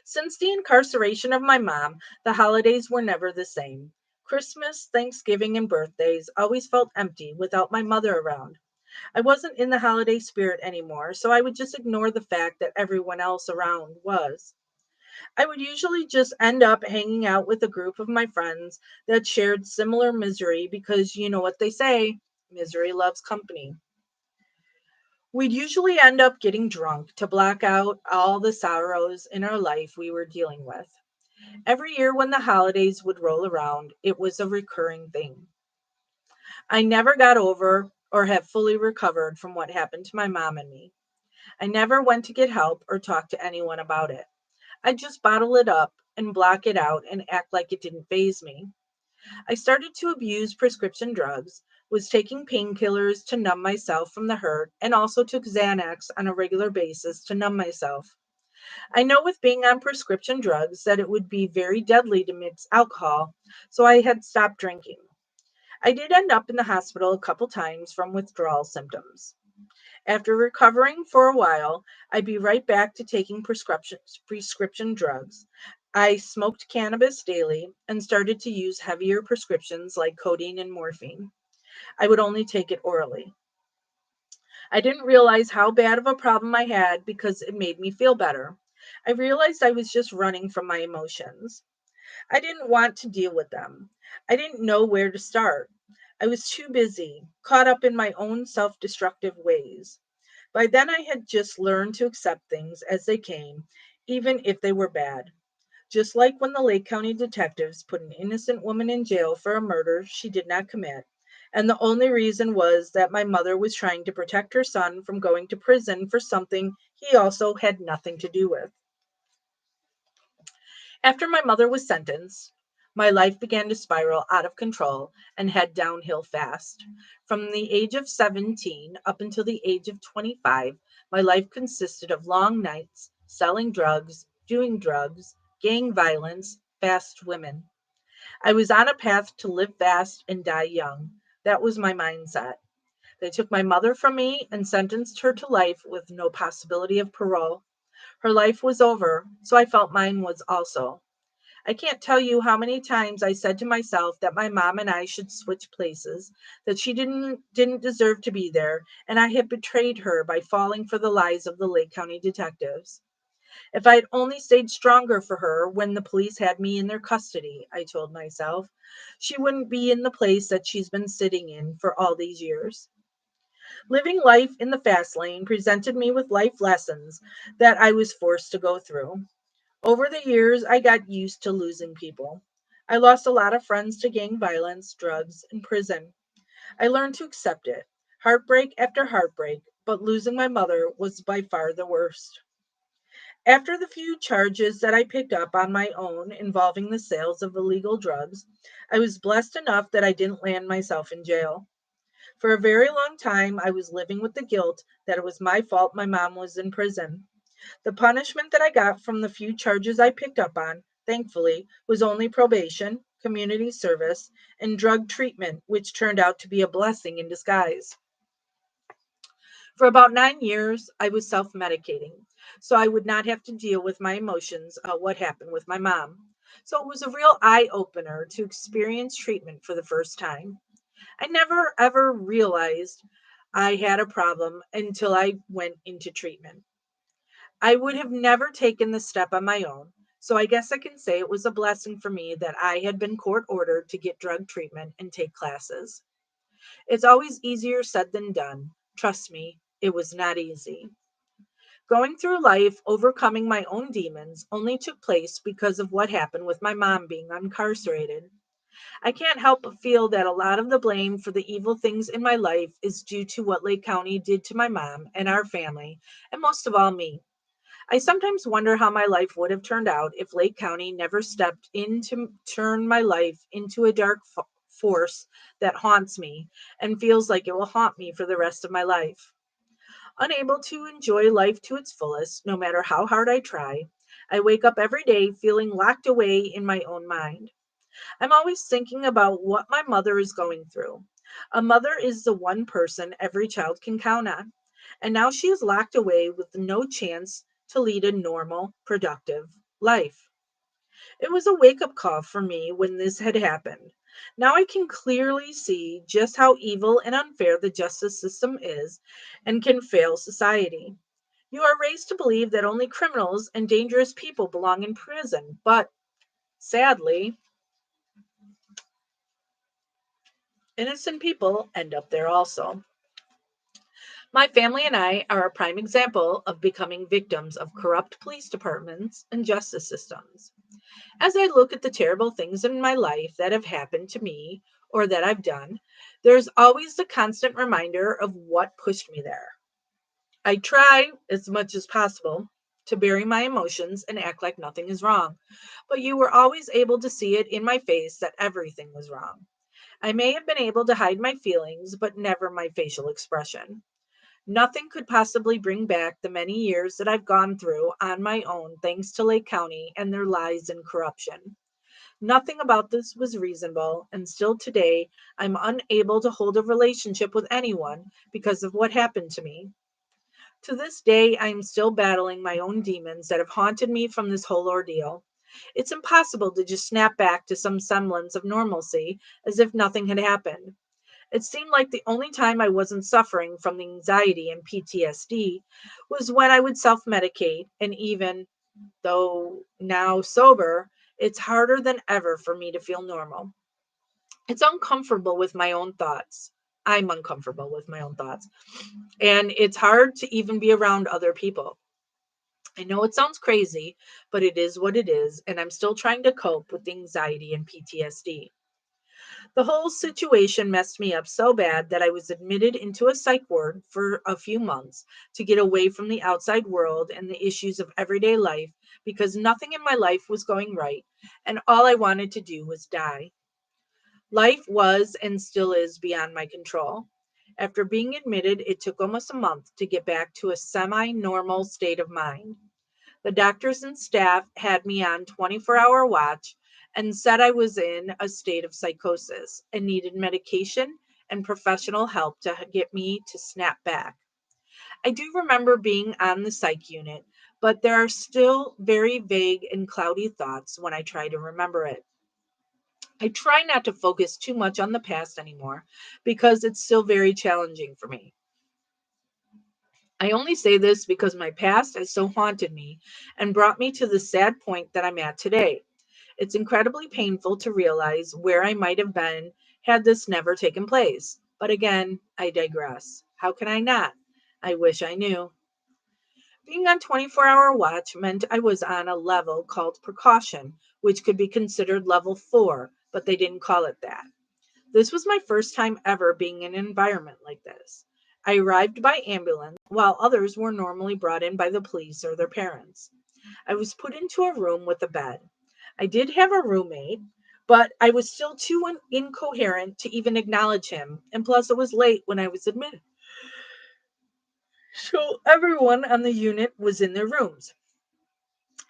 Since the incarceration of my mom, the holidays were never the same. Christmas, Thanksgiving, and birthdays always felt empty without my mother around. I wasn't in the holiday spirit anymore, so I would just ignore the fact that everyone else around was. I would usually just end up hanging out with a group of my friends that shared similar misery because you know what they say, misery loves company. We'd usually end up getting drunk to block out all the sorrows in our life we were dealing with. Every year when the holidays would roll around, it was a recurring thing. I never got over or have fully recovered from what happened to my mom and me. I never went to get help or talk to anyone about it. I just bottle it up and block it out and act like it didn't faze me. I started to abuse prescription drugs, was taking painkillers to numb myself from the hurt, and also took Xanax on a regular basis to numb myself. I know with being on prescription drugs that it would be very deadly to mix alcohol, so I had stopped drinking. I did end up in the hospital a couple times from withdrawal symptoms. After recovering for a while, I'd be right back to taking prescription drugs. I smoked cannabis daily and started to use heavier prescriptions like codeine and morphine. I would only take it orally. I didn't realize how bad of a problem I had because it made me feel better. I realized I was just running from my emotions. I didn't want to deal with them. I didn't know where to start. I was too busy, caught up in my own self destructive ways. By then, I had just learned to accept things as they came, even if they were bad. Just like when the Lake County detectives put an innocent woman in jail for a murder she did not commit. And the only reason was that my mother was trying to protect her son from going to prison for something he also had nothing to do with. After my mother was sentenced, my life began to spiral out of control and head downhill fast. From the age of 17 up until the age of 25, my life consisted of long nights, selling drugs, doing drugs, gang violence, fast women. I was on a path to live fast and die young. That was my mindset. They took my mother from me and sentenced her to life with no possibility of parole. Her life was over, so I felt mine was also. I can't tell you how many times I said to myself that my mom and I should switch places, that she didn't deserve to be there, and I had betrayed her by falling for the lies of the Lake County detectives. If I'd only stayed stronger for her when the police had me in their custody, I told myself, she wouldn't be in the place that she's been sitting in for all these years. Living life in the fast lane presented me with life lessons that I was forced to go through. Over the years, I got used to losing people. I lost a lot of friends to gang violence, drugs, and prison. I learned to accept it, heartbreak after heartbreak, but losing my mother was by far the worst. After the few charges that I picked up on my own involving the sales of illegal drugs, I was blessed enough that I didn't land myself in jail. For a very long time, I was living with the guilt that it was my fault my mom was in prison. The punishment that I got from the few charges I picked up on, thankfully, was only probation, community service, and drug treatment, which turned out to be a blessing in disguise. For about 9 years, I was self medicating, so I would not have to deal with my emotions about what happened with my mom. So it was a real eye opener to experience treatment for the first time. I never ever realized I had a problem until I went into treatment. I would have never taken the step on my own. So I guess I can say it was a blessing for me that I had been court ordered to get drug treatment and take classes. It's always easier said than done. Trust me, it was not easy. Going through life, overcoming my own demons, only took place because of what happened with my mom being incarcerated. I can't help but feel that a lot of the blame for the evil things in my life is due to what Lake County did to my mom and our family, and most of all me. I sometimes wonder how my life would have turned out if Lake County never stepped in to turn my life into a dark force that haunts me and feels like it will haunt me for the rest of my life. Unable to enjoy life to its fullest, no matter how hard I try, I wake up every day feeling locked away in my own mind. I'm always thinking about what my mother is going through. A mother is the one person every child can count on. And now she is locked away with no chance to lead a normal, productive life. It was a wake up call for me when this had happened. Now I can clearly see just how evil and unfair the justice system is and can fail society. You are raised to believe that only criminals and dangerous people belong in prison, but sadly, innocent people end up there also. My family and I are a prime example of becoming victims of corrupt police departments and justice systems. As I look at the terrible things in my life that have happened to me or that I've done, there's always the constant reminder of what pushed me there. I try as much as possible to bury my emotions and act like nothing is wrong, but you were always able to see it in my face that everything was wrong. I may have been able to hide my feelings, but never my facial expression. Nothing could possibly bring back the many years that I've gone through on my own thanks to Lake County and their lies and corruption. Nothing about this was reasonable, and still today I'm unable to hold a relationship with anyone because of what happened to me. To this day, I am still battling my own demons that have haunted me from this whole ordeal. It's impossible to just snap back to some semblance of normalcy as if nothing had happened. It seemed like the only time I wasn't suffering from the anxiety and PTSD was when I would self medicate, and even though now sober, it's harder than ever for me to feel normal. It's uncomfortable with my own thoughts. I'm uncomfortable with my own thoughts. And it's hard to even be around other people. I know it sounds crazy, but it is what it is. And I'm still trying to cope with the anxiety and PTSD. The whole situation messed me up so bad that I was admitted into a psych ward for a few months to get away from the outside world and the issues of everyday life because nothing in my life was going right and all I wanted to do was die. Life was and still is beyond my control. After being admitted, it took almost a month to get back to a semi normal state of mind. The doctors and staff had me on 24-hour watch and said I was in a state of psychosis and needed medication and professional help to get me to snap back. I do remember being on the psych unit, but there are still very vague and cloudy thoughts when I try to remember it. I try not to focus too much on the past anymore because it's still very challenging for me. I only say this because my past has so haunted me and brought me to the sad point that I'm at today. It's incredibly painful to realize where I might have been had this never taken place. But again, I digress. How can I not? I wish I knew. Being on 24-hour watch meant I was on a level called precaution, which could be considered level 4, but they didn't call it that. This was my first time ever being in an environment like this. I arrived by ambulance, while others were normally brought in by the police or their parents. I was put into a room with a bed. I did have a roommate, but I was still too incoherent to even acknowledge him, and plus it was late when I was admitted. So everyone on the unit was in their rooms.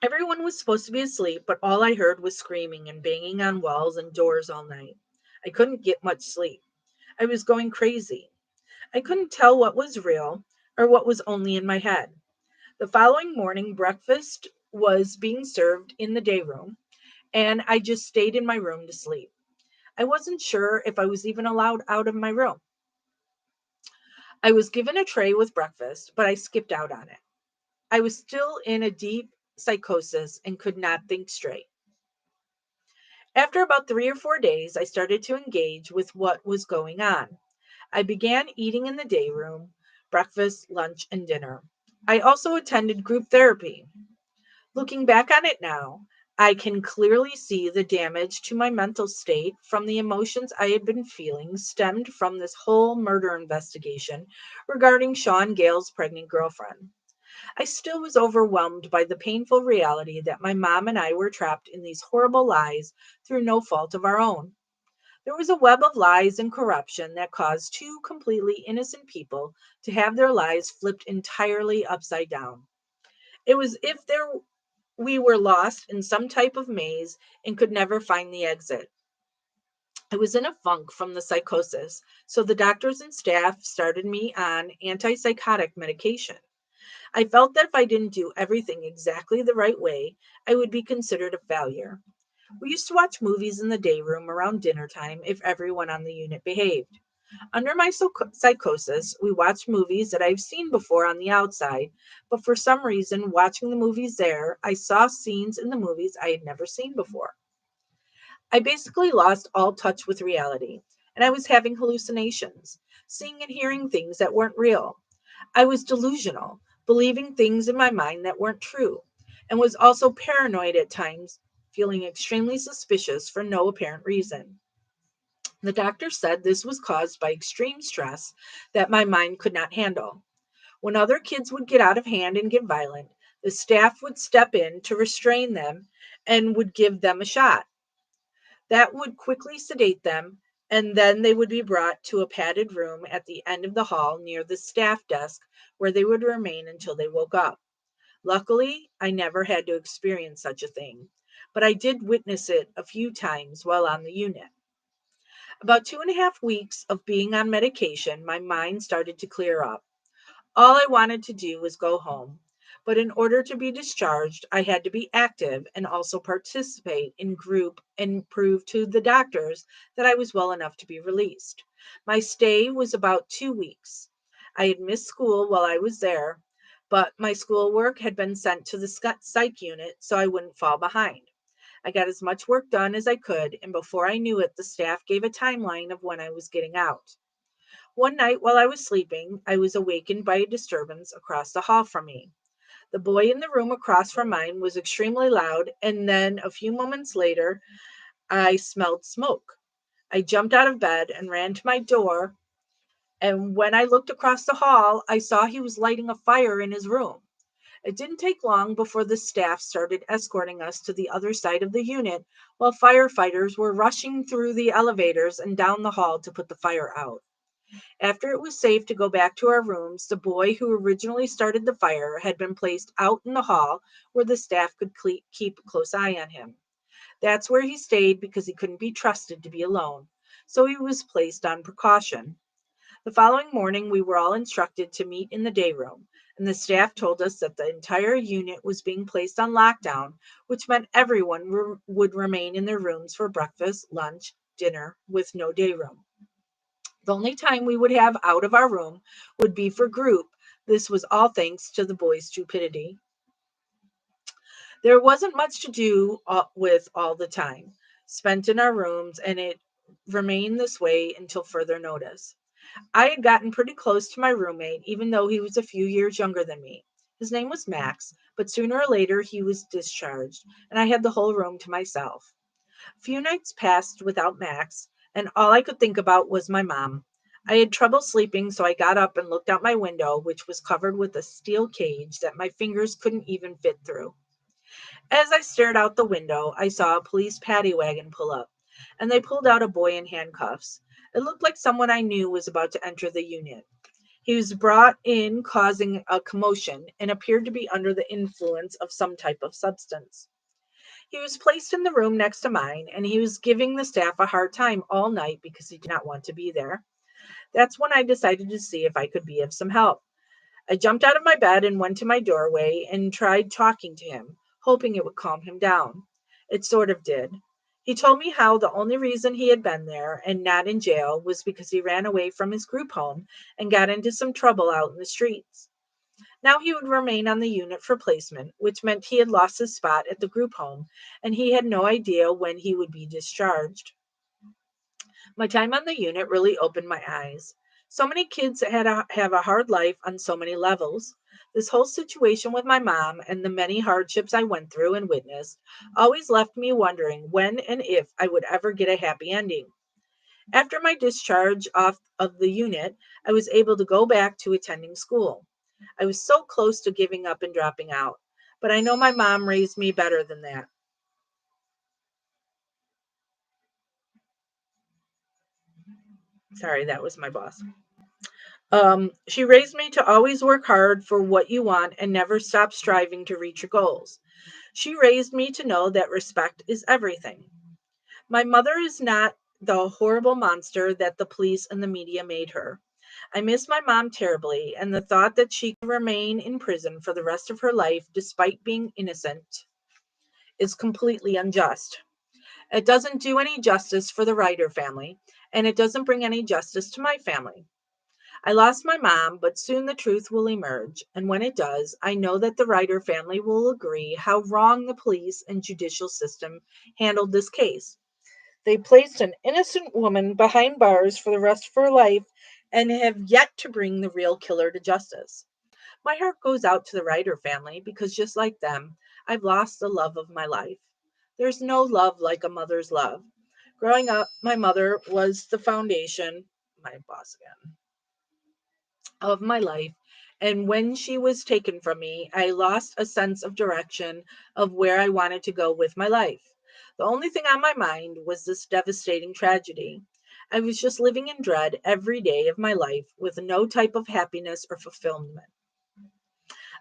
Everyone was supposed to be asleep, but all I heard was screaming and banging on walls and doors all night. I couldn't get much sleep. I was going crazy. I couldn't tell what was real or what was only in my head. The following morning, breakfast was being served in the day room, and I just stayed in my room to sleep. I wasn't sure if I was even allowed out of my room. I was given a tray with breakfast, but I skipped out on it. I was still in a deep psychosis and could not think straight. After about 3 or 4 days, I started to engage with what was going on. I began eating in the day room, breakfast, lunch, and dinner. I also attended group therapy. Looking back on it now, I can clearly see the damage to my mental state from the emotions I had been feeling stemmed from this whole murder investigation regarding Sean Gale's pregnant girlfriend. I still was overwhelmed by the painful reality that my mom and I were trapped in these horrible lies through no fault of our own. There was a web of lies and corruption that caused two completely innocent people to have their lives flipped entirely upside down. It was if there we were lost in some type of maze and could never find the exit. I was in a funk from the psychosis, so the doctors and staff started me on antipsychotic medication. I felt that if I didn't do everything exactly the right way, I would be considered a failure. We used to watch movies in the day room around dinner time if everyone on the unit behaved. Under my psychosis, we watched movies that I've seen before on the outside, but for some reason, watching the movies there, I saw scenes in the movies I had never seen before. I basically lost all touch with reality, and I was having hallucinations, seeing and hearing things that weren't real. I was delusional, believing things in my mind that weren't true, and was also paranoid at times, feeling extremely suspicious for no apparent reason. The doctor said this was caused by extreme stress that my mind could not handle. When other kids would get out of hand and get violent, the staff would step in to restrain them and would give them a shot. That would quickly sedate them, and then they would be brought to a padded room at the end of the hall near the staff desk where they would remain until they woke up. Luckily, I never had to experience such a thing, but I did witness it a few times while on the unit. About 2.5 weeks of being on medication, my mind started to clear up. All I wanted to do was go home. But in order to be discharged, I had to be active and also participate in group and prove to the doctors that I was well enough to be released. My stay was about 2 weeks. I had missed school while I was there, but my schoolwork had been sent to the psych unit so I wouldn't fall behind. I got as much work done as I could, and before I knew it, the staff gave a timeline of when I was getting out. One night while I was sleeping, I was awakened by a disturbance across the hall from me. The boy in the room across from mine was extremely loud, and then a few moments later, I smelled smoke. I jumped out of bed and ran to my door, and when I looked across the hall, I saw he was lighting a fire in his room. It didn't take long before the staff started escorting us to the other side of the unit, while firefighters were rushing through the elevators and down the hall to put the fire out. After it was safe to go back to our rooms, the boy who originally started the fire had been placed out in the hall where the staff could keep a close eye on him. That's where he stayed because he couldn't be trusted to be alone, so he was placed on precaution. The following morning, we were all instructed to meet in the day room, and the staff told us that the entire unit was being placed on lockdown, which meant everyone would remain in their rooms for breakfast, lunch, dinner, with no day room. The only time we would have out of our room would be for group. This was all thanks to the boys' stupidity. There wasn't much to do with all the time spent in our rooms, and it remained this way until further notice. I had gotten pretty close to my roommate, even though he was a few years younger than me. His name was Max, but sooner or later he was discharged, and I had the whole room to myself. A few nights passed without Max, and all I could think about was my mom. I had trouble sleeping, so I got up and looked out my window, which was covered with a steel cage that my fingers couldn't even fit through. As I stared out the window, I saw a police paddy wagon pull up, and they pulled out a boy in handcuffs. It looked like someone I knew was about to enter the unit. He was brought in causing a commotion and appeared to be under the influence of some type of substance. He was placed in the room next to mine, and he was giving the staff a hard time all night because he did not want to be there. That's when I decided to see if I could be of some help. I jumped out of my bed and went to my doorway and tried talking to him, hoping it would calm him down. It sort of did. He told me how the only reason he had been there and not in jail was because he ran away from his group home and got into some trouble out in the streets. Now he would remain on the unit for placement, which meant he had lost his spot at the group home and he had no idea when he would be discharged. My time on the unit really opened my eyes. So many kids have a hard life on so many levels. This whole situation with my mom and the many hardships I went through and witnessed always left me wondering when and if I would ever get a happy ending. After my discharge off of the unit, I was able to go back to attending school. I was so close to giving up and dropping out, but I know my mom raised me better than that. Sorry, that was my boss. She raised me to always work hard for what you want and never stop striving to reach your goals. She raised me to know that respect is everything. My mother is not the horrible monster that the police and the media made her. I miss my mom terribly, and the thought that she could remain in prison for the rest of her life despite being innocent is completely unjust. It doesn't do any justice for the Ryder family, and it doesn't bring any justice to my family. I lost my mom, but soon the truth will emerge, and when it does, I know that the Ryder family will agree how wrong the police and judicial system handled this case. They placed an innocent woman behind bars for the rest of her life and have yet to bring the real killer to justice. My heart goes out to the Ryder family because just like them, I've lost the love of my life. There's no love like a mother's love. Growing up, my mother was the foundation, my boss again, of my life. And when she was taken from me, I lost a sense of direction of where I wanted to go with my life. The only thing on my mind was this devastating tragedy. I was just living in dread every day of my life with no type of happiness or fulfillment.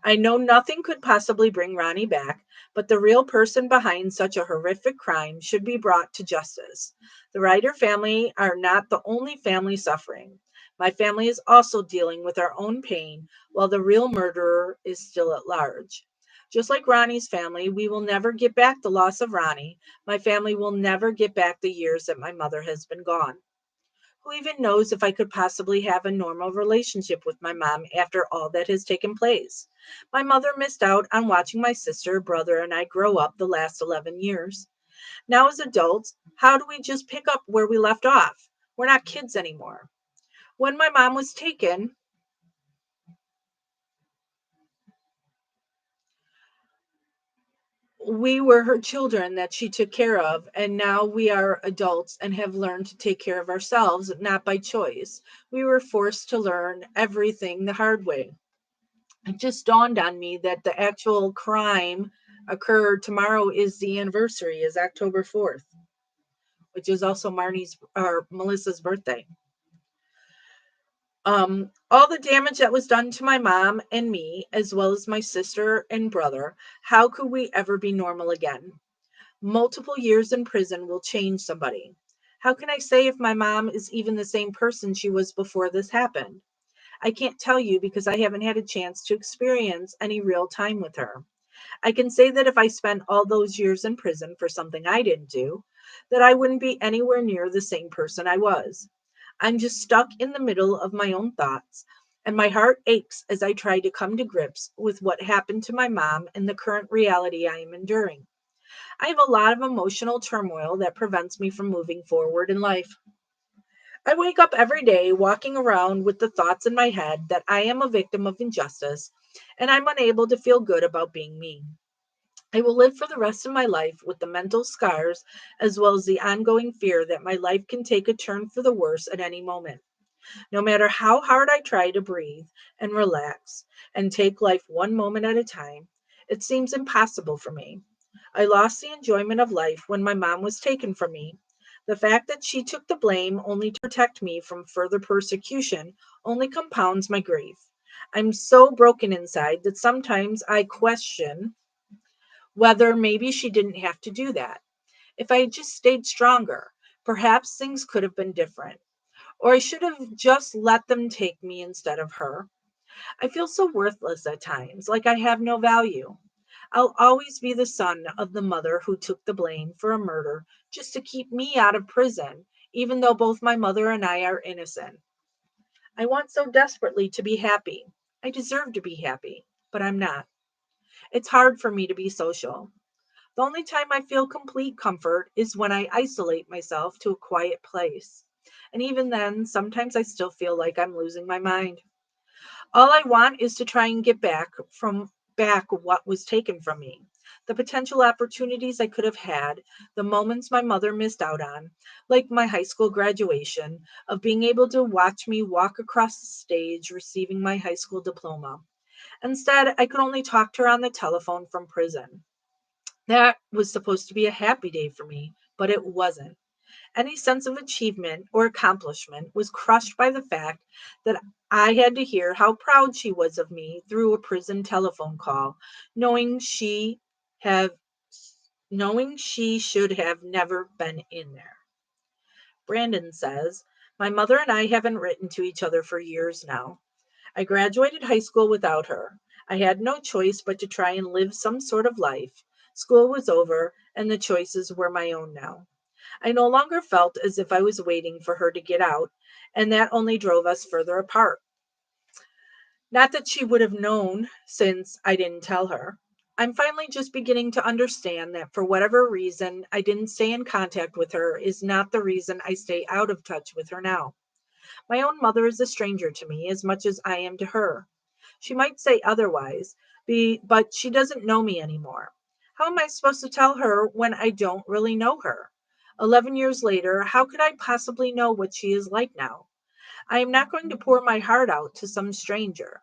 I know nothing could possibly bring Ronnie back, but the real person behind such a horrific crime should be brought to justice. The Ryder family are not the only family suffering. My family is also dealing with our own pain while the real murderer is still at large. Just like Ronnie's family, we will never get back the loss of Ronnie. My family will never get back the years that my mother has been gone. Who even knows if I could possibly have a normal relationship with my mom after all that has taken place? My mother missed out on watching my sister, brother, and I grow up the last 11 years. Now, as adults, how do we just pick up where we left off? We're not kids anymore. When my mom was taken, we were her children that she took care of, and now we are adults and have learned to take care of ourselves, not by choice. We were forced to learn everything the hard way. It just dawned on me that the actual crime occurred tomorrow is the anniversary is October 4th, which is also Marnie's or Melissa's birthday. All the damage that was done to my mom and me, as well as my sister and brother, how could we ever be normal again? Multiple years in prison will change somebody. How can I say if my mom is even the same person she was before this happened? I can't tell you because I haven't had a chance to experience any real time with her. I can say that if I spent all those years in prison for something I didn't do, that I wouldn't be anywhere near the same person I was. I'm just stuck in the middle of my own thoughts, and my heart aches as I try to come to grips with what happened to my mom and the current reality I am enduring. I have a lot of emotional turmoil that prevents me from moving forward in life. I wake up every day walking around with the thoughts in my head that I am a victim of injustice and I'm unable to feel good about being me. I will live for the rest of my life with the mental scars as well as the ongoing fear that my life can take a turn for the worse at any moment. No matter how hard I try to breathe and relax and take life one moment at a time, it seems impossible for me. I lost the enjoyment of life when my mom was taken from me. The fact that she took the blame only to protect me from further persecution only compounds my grief. I'm so broken inside that sometimes I question whether maybe she didn't have to do that. If I had just stayed stronger, perhaps things could have been different. Or I should have just let them take me instead of her. I feel so worthless at times, like I have no value. I'll always be the son of the mother who took the blame for a murder just to keep me out of prison, even though both my mother and I are innocent. I want so desperately to be happy. I deserve to be happy, but I'm not. It's hard for me to be social. The only time I feel complete comfort is when I isolate myself to a quiet place. And even then, sometimes I still feel like I'm losing my mind. All I want is to try and get back what was taken from me. The potential opportunities I could have had, the moments my mother missed out on, like my high school graduation, of being able to watch me walk across the stage receiving my high school diploma. Instead, I could only talk to her on the telephone from prison. That was supposed to be a happy day for me, but it wasn't. Any sense of achievement or accomplishment was crushed by the fact that I had to hear how proud she was of me through a prison telephone call, knowing she have knowing she should have never been in there. Brandon says, "My mother and I haven't written to each other for years now. I graduated high school without her. I had no choice but to try and live some sort of life. School was over, and the choices were my own now. I no longer felt as if I was waiting for her to get out, and that only drove us further apart. Not that she would have known since I didn't tell her. I'm finally just beginning to understand that for whatever reason, I didn't stay in contact with her is not the reason I stay out of touch with her now. My own mother is a stranger to me as much as I am to her. She might say otherwise, but she doesn't know me anymore. How am I supposed to tell her when I don't really know her? 11 years later, how could I possibly know what she is like now? I am not going to pour my heart out to some stranger.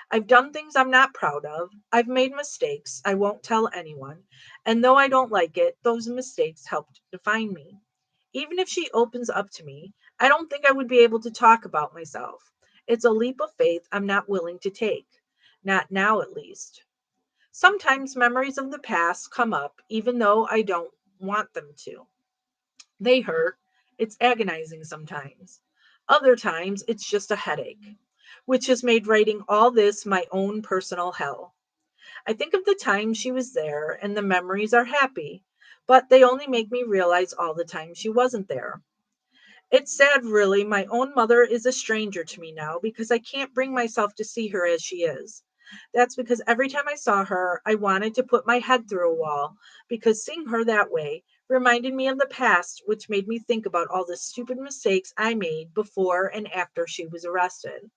I've done things I'm not proud of. I've made mistakes I won't tell anyone. And though I don't like it, those mistakes helped define me. Even if she opens up to me, I don't think I would be able to talk about myself. It's a leap of faith I'm not willing to take. Not now, at least. Sometimes memories of the past come up, even though I don't want them to. They hurt. It's agonizing sometimes. Other times, it's just a headache, which has made writing all this my own personal hell. I think of the time she was there, and the memories are happy, but they only make me realize all the time she wasn't there. It's sad, really. My own mother is a stranger to me now because I can't bring myself to see her as she is. That's because every time I saw her, I wanted to put my head through a wall because seeing her that way reminded me of the past, which made me think about all the stupid mistakes I made before and after she was arrested.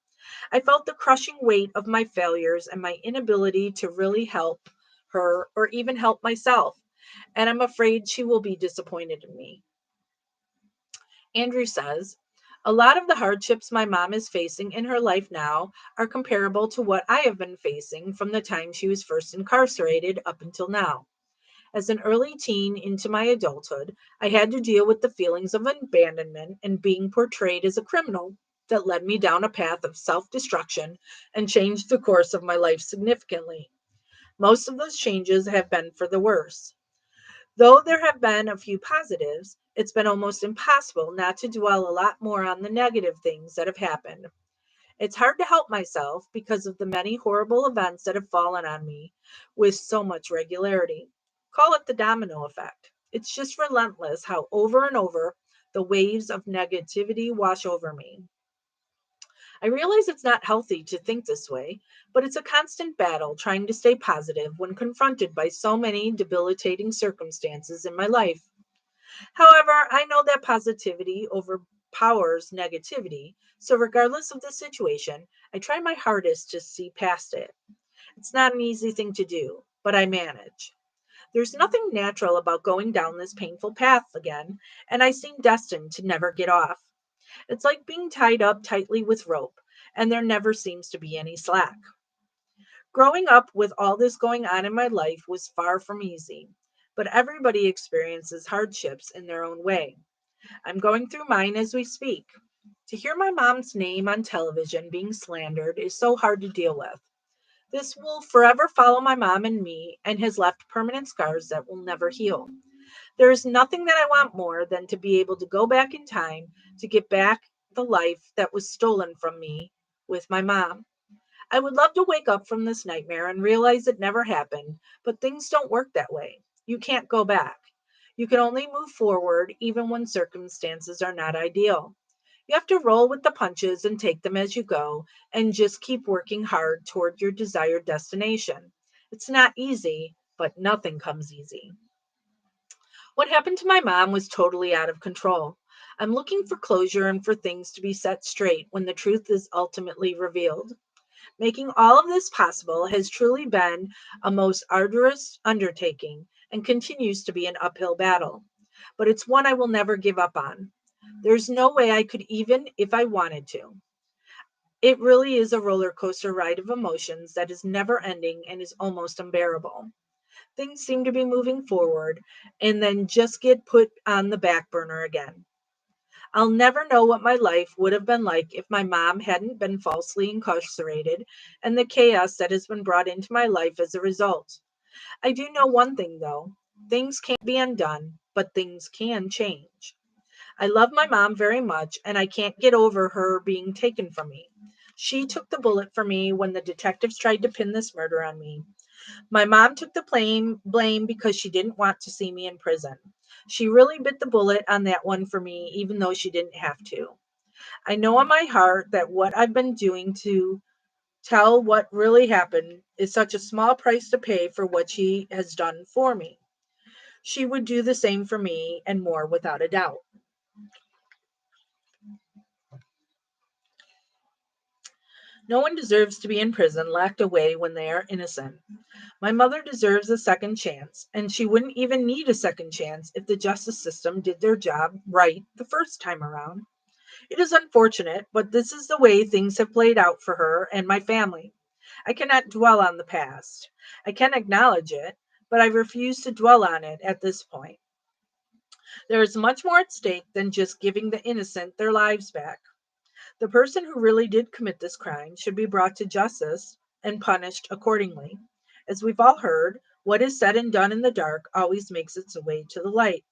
I felt the crushing weight of my failures and my inability to really help her or even help myself, and I'm afraid she will be disappointed in me. Andrew says, a lot of the hardships my mom is facing in her life now are comparable to what I have been facing from the time she was first incarcerated up until now. As an early teen into my adulthood, I had to deal with the feelings of abandonment and being portrayed as a criminal that led me down a path of self destruction and changed the course of my life significantly. Most of those changes have been for the worse. Though there have been a few positives, it's been almost impossible not to dwell a lot more on the negative things that have happened. It's hard to help myself because of the many horrible events that have fallen on me with so much regularity. Call it the domino effect. It's just relentless how over and over the waves of negativity wash over me. I realize it's not healthy to think this way, but it's a constant battle trying to stay positive when confronted by so many debilitating circumstances in my life. However, I know that positivity overpowers negativity, so regardless of the situation, I try my hardest to see past it. It's not an easy thing to do, but I manage. There's nothing natural about going down this painful path again, and I seem destined to never get off. It's like being tied up tightly with rope, and there never seems to be any slack. Growing up with all this going on in my life was far from easy, but everybody experiences hardships in their own way. I'm going through mine as we speak. To hear my mom's name on television being slandered is so hard to deal with. This will forever follow my mom and me and has left permanent scars that will never heal. There is nothing that I want more than to be able to go back in time to get back the life that was stolen from me with my mom. I would love to wake up from this nightmare and realize it never happened, but things don't work that way. You can't go back. You can only move forward even when circumstances are not ideal. You have to roll with the punches and take them as you go and just keep working hard toward your desired destination. It's not easy, but nothing comes easy. What happened to my mom was totally out of control. I'm looking for closure and for things to be set straight when the truth is ultimately revealed. Making all of this possible has truly been a most arduous undertaking and continues to be an uphill battle. But it's one I will never give up on. There's no way I could, even if I wanted to. It really is a roller coaster ride of emotions that is never ending and is almost unbearable. Things seem to be moving forward and then just get put on the back burner again. I'll never know what my life would have been like if my mom hadn't been falsely incarcerated and the chaos that has been brought into my life as a result. I do know one thing though, things can't be undone, but things can change. I love my mom very much and I can't get over her being taken from me. She took the bullet for me when the detectives tried to pin this murder on me. My mom took the blame because she didn't want to see me in prison. She really bit the bullet on that one for me, even though she didn't have to. I know in my heart that what I've been doing to tell what really happened is such a small price to pay for what she has done for me. She would do the same for me and more without a doubt. No one deserves to be in prison locked away when they are innocent. My mother deserves a second chance, and she wouldn't even need a second chance if the justice system did their job right the first time around. It is unfortunate, but this is the way things have played out for her and my family. I cannot dwell on the past. I can acknowledge it, but I refuse to dwell on it at this point. There is much more at stake than just giving the innocent their lives back. The person who really did commit this crime should be brought to justice and punished accordingly. As we've all heard, what is said and done in the dark always makes its way to the light.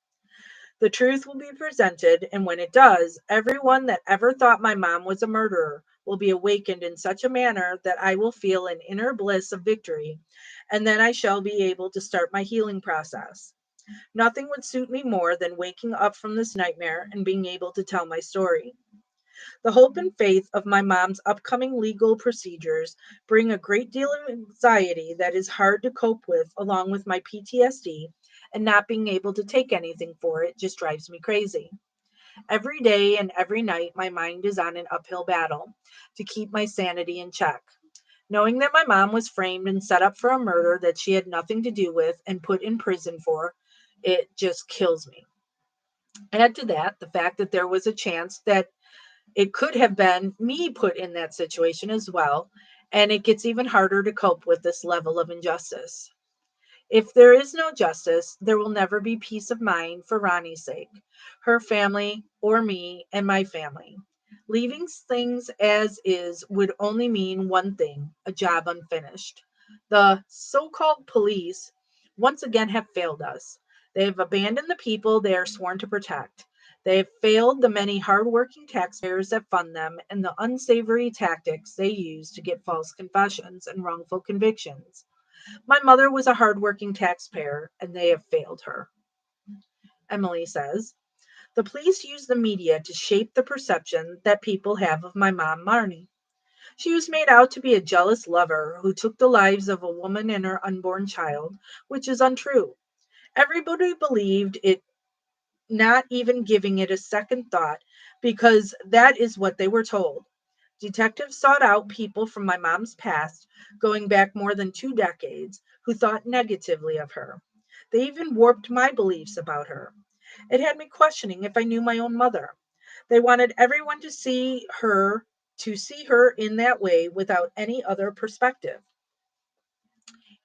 The truth will be presented, and when it does, everyone that ever thought my mom was a murderer will be awakened in such a manner that I will feel an inner bliss of victory, and then I shall be able to start my healing process. Nothing would suit me more than waking up from this nightmare and being able to tell my story. The hope and faith of my mom's upcoming legal procedures bring a great deal of anxiety that is hard to cope with, along with my PTSD, and not being able to take anything for it just drives me crazy. Every day and every night, my mind is on an uphill battle to keep my sanity in check. Knowing that my mom was framed and set up for a murder that she had nothing to do with and put in prison for, it just kills me. Add to that the fact that there was a chance that it could have been me put in that situation as well, and it gets even harder to cope with this level of injustice. If there is no justice, there will never be peace of mind for Ronnie's sake, her family, or me and my family. Leaving things as is would only mean one thing: a job unfinished. The so called police once again have failed us. They have abandoned the people they are sworn to protect. They have failed the many hardworking taxpayers that fund them and the unsavory tactics they use to get false confessions and wrongful convictions. My mother was a hardworking taxpayer, and they have failed her. Emily says, the police use the media to shape the perception that people have of my mom, Marnie. She was made out to be a jealous lover who took the lives of a woman and her unborn child, which is untrue. Everybody believed it, not even giving it a second thought, because that is what they were told. Detectives sought out people from my mom's past, going back more than 2 decades, who thought negatively of her. They even warped my beliefs about her. It had me questioning if I knew my own mother. They wanted everyone to see her in that way without any other perspective.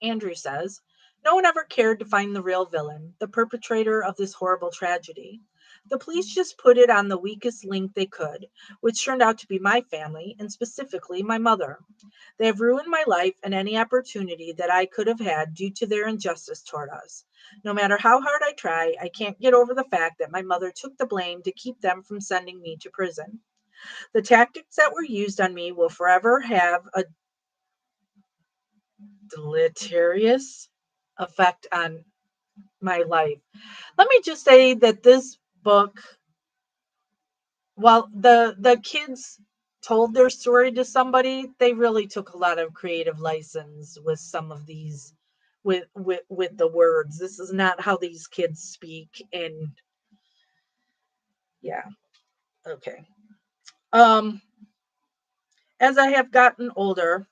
Andrew says, no one ever cared to find the real villain, the perpetrator of this horrible tragedy. The police just put it on the weakest link they could, which turned out to be my family, and specifically my mother. They have ruined my life and any opportunity that I could have had due to their injustice toward us. No matter how hard I try, I can't get over the fact that my mother took the blame to keep them from sending me to prison. The tactics that were used on me will forever have a deleterious effect on my life. Let me just say that this book, while the kids told their story to somebody, they really took a lot of creative license with some of these with the words. This is not how these kids speak, and yeah, okay. Um as I have gotten older,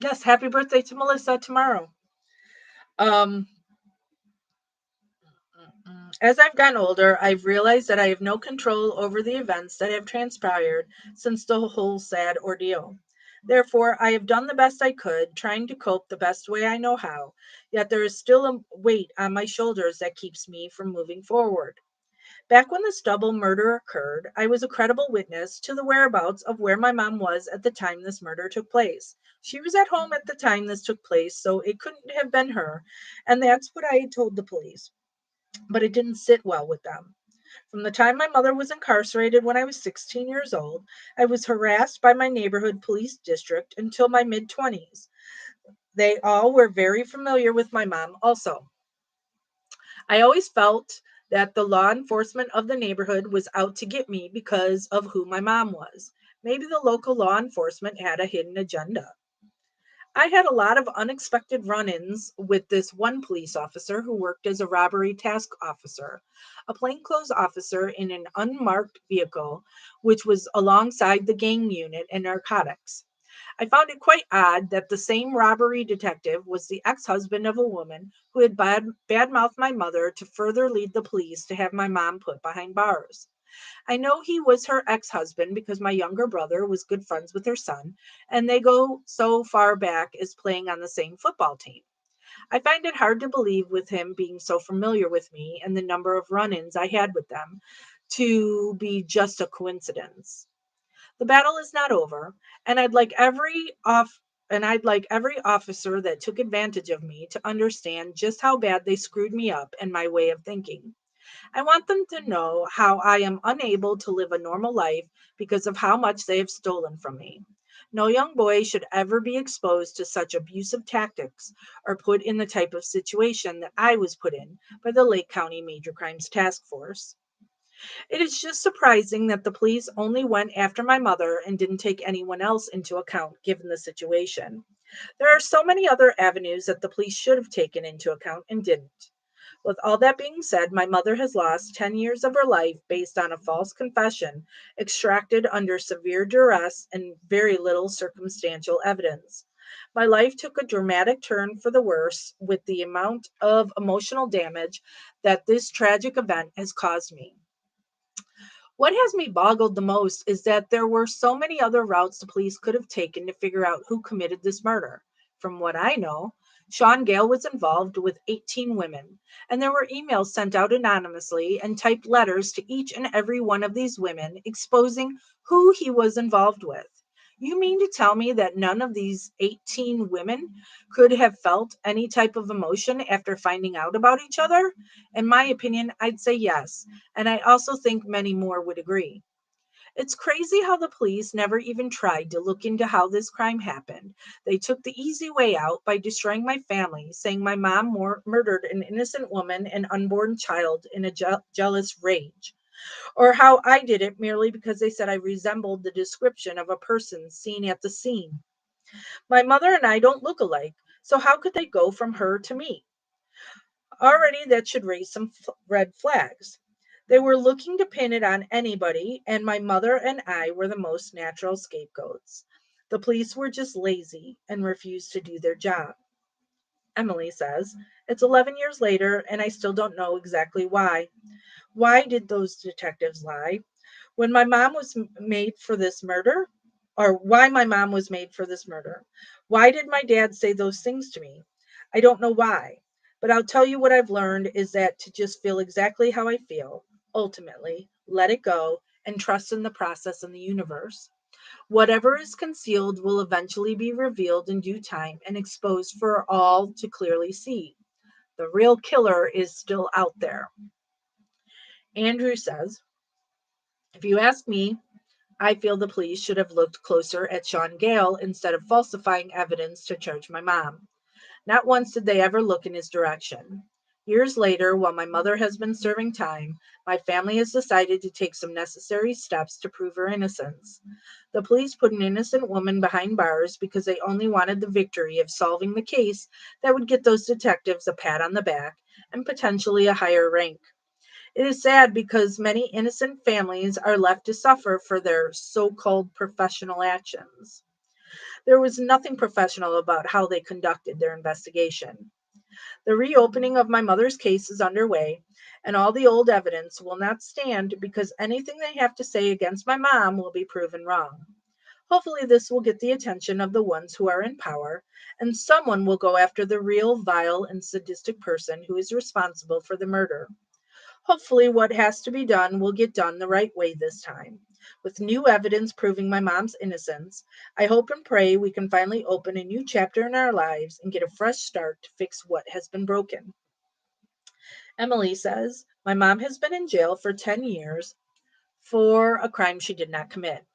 yes, happy birthday to Melissa tomorrow. Um As I've gotten older, I've realized that I have no control over the events that have transpired since the whole sad ordeal. Therefore, I have done the best I could, trying to cope the best way I know how, yet there is still a weight on my shoulders that keeps me from moving forward. Back when the Stubble murder occurred, I was a credible witness to the whereabouts of where my mom was at the time this murder took place. She was at home at the time this took place, so it couldn't have been her, and that's what I had told the police, but it didn't sit well with them. From the time my mother was incarcerated when I was 16 years old, I was harassed by my neighborhood police district until my mid 20s. They all were very familiar with my mom, also. I always felt that the law enforcement of the neighborhood was out to get me because of who my mom was. Maybe the local law enforcement had a hidden agenda. I had a lot of unexpected run ins with this one police officer who worked as a robbery task officer, a plainclothes officer in an unmarked vehicle, which was alongside the gang unit and narcotics. I found it quite odd that the same robbery detective was the ex husband of a woman who had badmouthed my mother to further lead the police to have my mom put behind bars. I know he was her ex husband because my younger brother was good friends with her son, and they go so far back as playing on the same football team. I find it hard to believe, with him being so familiar with me and the number of run ins I had with them, to be just a coincidence. The battle is not over, and I'd like every officer that took advantage of me to understand just how bad they screwed me up and my way of thinking. I want them to know how I am unable to live a normal life because of how much they have stolen from me. No young boy should ever be exposed to such abusive tactics or put in the type of situation that I was put in by the Lake County Major Crimes Task Force. It is just surprising that the police only went after my mother and didn't take anyone else into account given the situation. There are so many other avenues that the police should have taken into account and didn't. With all that being said, my mother has lost 10 years of her life based on a false confession extracted under severe duress and very little circumstantial evidence. My life took a dramatic turn for the worse with the amount of emotional damage that this tragic event has caused me. What has me boggled the most is that there were so many other routes the police could have taken to figure out who committed this murder. From what I know, Sean Gale was involved with 18 women, and there were emails sent out anonymously and typed letters to each and every one of these women exposing who he was involved with. You mean to tell me that none of these 18 women could have felt any type of emotion after finding out about each other? In my opinion, I'd say yes, and I also think many more would agree. It's crazy how the police never even tried to look into how this crime happened. They took the easy way out by destroying my family, saying my mom murdered an innocent woman and unborn child in a jealous rage, or how I did it merely because they said I resembled the description of a person seen at the scene. My mother and I don't look alike, so how could they go from her to me? Already that should raise some red flags. They were looking to pin it on anybody, and my mother and I were the most natural scapegoats. The police were just lazy and refused to do their job. Emily says, it's 11 years later, and I still don't know exactly why. Why did those detectives lie? When my mom was made for this murder? Or why my mom was made for this murder? Why did my dad say those things to me? I don't know why. But I'll tell you what I've learned is that to just feel exactly how I feel, ultimately, let it go, and trust in the process and the universe. Whatever is concealed will eventually be revealed in due time and exposed for all to clearly see. The real killer is still out there. Andrew says, if you ask me, I feel the police should have looked closer at Sean Gale instead of falsifying evidence to charge my mom. Not once did they ever look in his direction. Years later, while my mother has been serving time, my family has decided to take some necessary steps to prove her innocence. The police put an innocent woman behind bars because they only wanted the victory of solving the case that would get those detectives a pat on the back and potentially a higher rank. It is sad because many innocent families are left to suffer for their so called professional actions. There was nothing professional about how they conducted their investigation. The reopening of my mother's case is underway, and all the old evidence will not stand because anything they have to say against my mom will be proven wrong. Hopefully, this will get the attention of the ones who are in power, and someone will go after the real vile and sadistic person who is responsible for the murder. Hopefully, what has to be done will get done the right way this time. With new evidence proving my mom's innocence, I hope and pray we can finally open a new chapter in our lives and get a fresh start to fix what has been broken. Emily says, my mom has been in jail for 10 years for a crime she did not commit.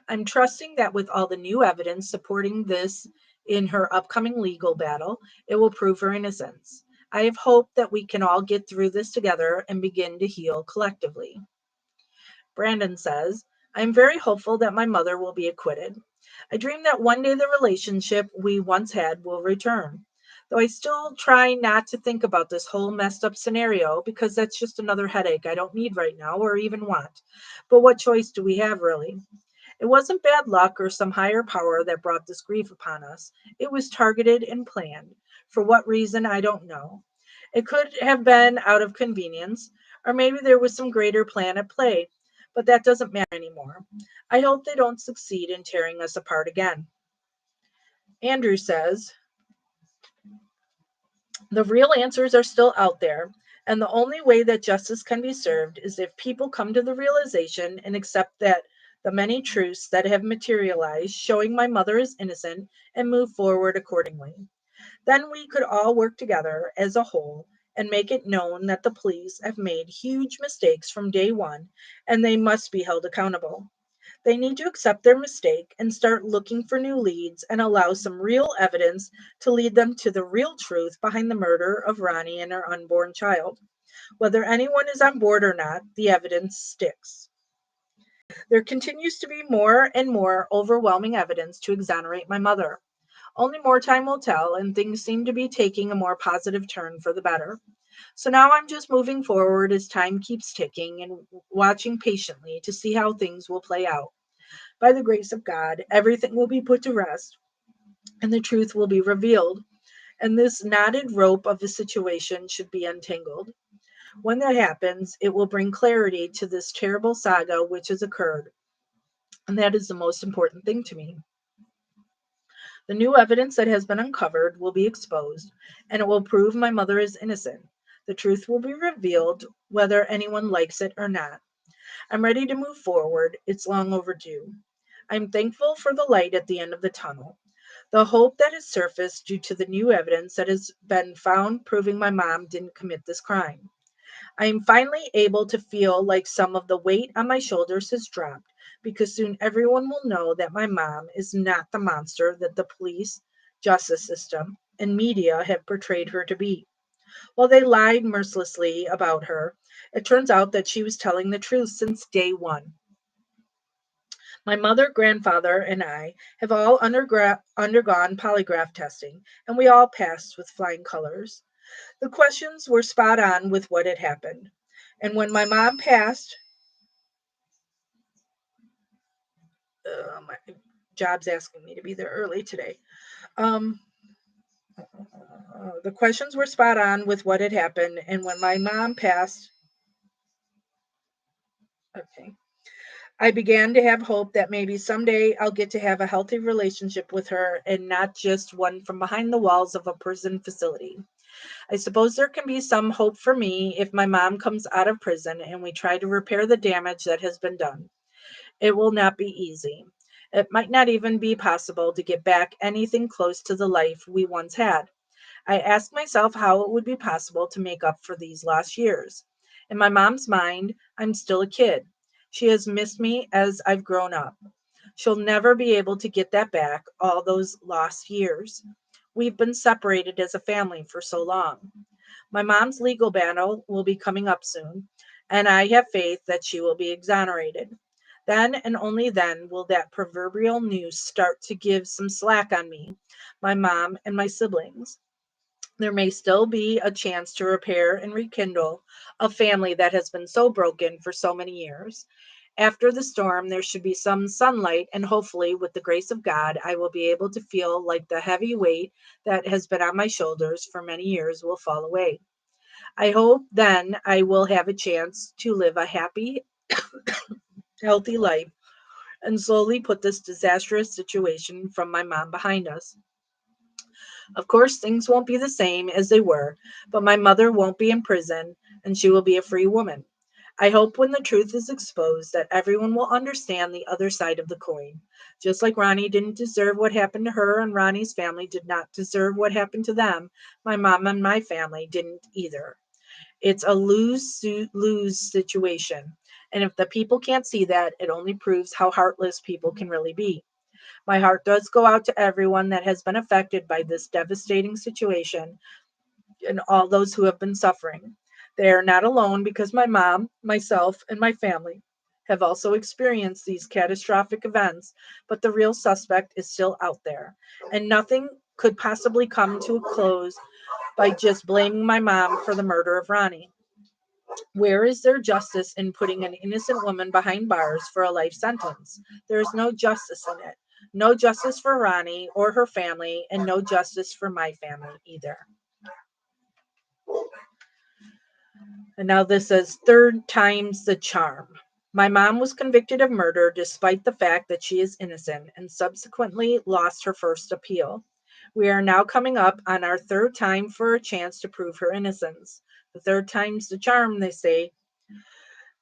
I'm trusting that with all the new evidence supporting this in her upcoming legal battle, it will prove her innocence. I have hope that we can all get through this together and begin to heal collectively. Brandon says, I'm very hopeful that my mother will be acquitted. I dream that one day the relationship we once had will return. Though I still try not to think about this whole messed up scenario because that's just another headache I don't need right now or even want. But what choice do we have, really? It wasn't bad luck or some higher power that brought this grief upon us. It was targeted and planned. For what reason, I don't know. It could have been out of convenience, or maybe there was some greater plan at play, but that doesn't matter anymore. I hope they don't succeed in tearing us apart again. Andrew says, the real answers are still out there, and the only way that justice can be served is if people come to the realization and accept that the many truths that have materialized showing my mother is innocent and move forward accordingly. Then we could all work together as a whole and make it known that the police have made huge mistakes from day one and they must be held accountable. They need to accept their mistake and start looking for new leads and allow some real evidence to lead them to the real truth behind the murder of Ronnie and her unborn child. Whether anyone is on board or not, the evidence sticks. There continues to be more and more overwhelming evidence to exonerate my mother. Only more time will tell, and things seem to be taking a more positive turn for the better. So now I'm just moving forward as time keeps ticking and watching patiently to see how things will play out. By the grace of God, everything will be put to rest and the truth will be revealed, and this knotted rope of the situation should be untangled. When that happens, it will bring clarity to this terrible saga which has occurred, and that is the most important thing to me. The new evidence that has been uncovered will be exposed, and it will prove my mother is innocent. The truth will be revealed, whether anyone likes it or not. I'm ready to move forward. It's long overdue. I'm thankful for the light at the end of the tunnel. The hope that has surfaced due to the new evidence that has been found proving my mom didn't commit this crime. I am finally able to feel like some of the weight on my shoulders has dropped because soon everyone will know that my mom is not the monster that the police, justice system, and media have portrayed her to be. While they lied mercilessly about her, it turns out that she was telling the truth since day one. My mother, grandfather, and I have all undergone polygraph testing, and we all passed with flying colors. The questions were spot on with what had happened. And when my mom passed, my job's asking me to be there early today. Um, the questions were spot on with what had happened. And when my mom passed, okay, I began to have hope that maybe someday I'll get to have a healthy relationship with her and not just one from behind the walls of a prison facility. I suppose there can be some hope for me if my mom comes out of prison and we try to repair the damage that has been done. It will not be easy. It might not even be possible to get back anything close to the life we once had. I ask myself how it would be possible to make up for these lost years. In my mom's mind, I'm still a kid. She has missed me as I've grown up. She'll never be able to get that back, all those lost years. We've been separated as a family for so long. My mom's legal battle will be coming up soon, and I have faith that she will be exonerated. Then and only then will that proverbial noose start to give some slack on me, my mom, and my siblings. There may still be a chance to repair and rekindle a family that has been so broken for so many years. After the storm, there should be some sunlight, and hopefully, with the grace of God, I will be able to feel like the heavy weight that has been on my shoulders for many years will fall away. I hope then I will have a chance to live a happy, healthy life and slowly put this disastrous situation from my mom behind us. Of course, things won't be the same as they were, but my mother won't be in prison and she will be a free woman. I hope when the truth is exposed that everyone will understand the other side of the coin. Just like Ronnie didn't deserve what happened to her and Ronnie's family did not deserve what happened to them, my mom and my family didn't either. It's a lose situation. And if the people can't see that, it only proves how heartless people can really be. My heart does go out to everyone that has been affected by this devastating situation and all those who have been suffering. They are not alone because my mom, myself, and my family have also experienced these catastrophic events, but the real suspect is still out there. And nothing could possibly come to a close by just blaming my mom for the murder of Ronnie. Where is there justice in putting an innocent woman behind bars for a life sentence? There is no justice in it. No justice for Ronnie or her family, and no justice for my family either. And now this says, third time's the charm. My mom was convicted of murder despite the fact that she is innocent and subsequently lost her first appeal. We are now coming up on our third time for a chance to prove her innocence. The third time's the charm, they say.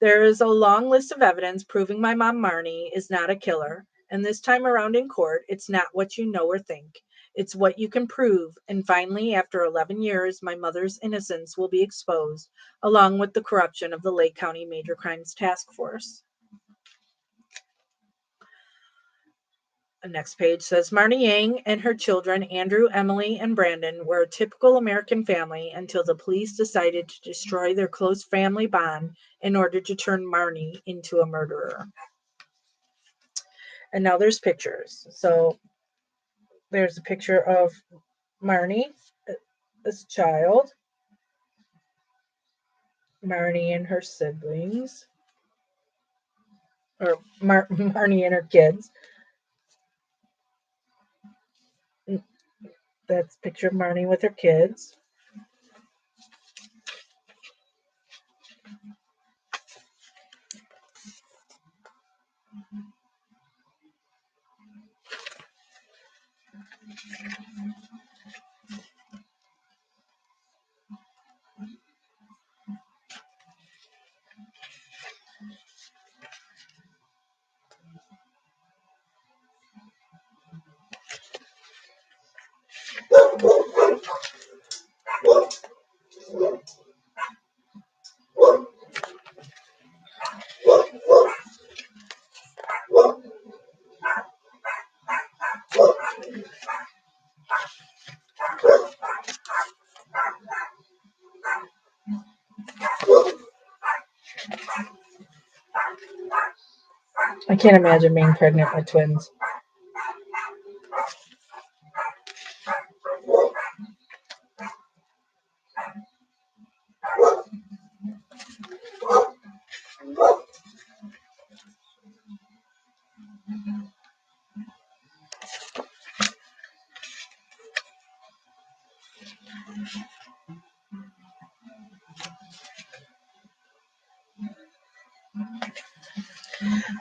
There is a long list of evidence proving my mom Marnie is not a killer. And this time around in court, it's not what you know or think. It's what you can prove. And finally, after 11 years, my mother's innocence will be exposed, along with the corruption of the Lake County Major Crimes Task Force. The next page says Marni Yang and her children, Andrew, Emily, and Brandon, were a typical American family until the police decided to destroy their close family bond in order to turn Marni into a murderer. And now there's pictures. So there's a picture of Marni, this child, Marni and her siblings, or Marni and her kids. That's a picture of Marni with her kids. I can't imagine being pregnant with twins.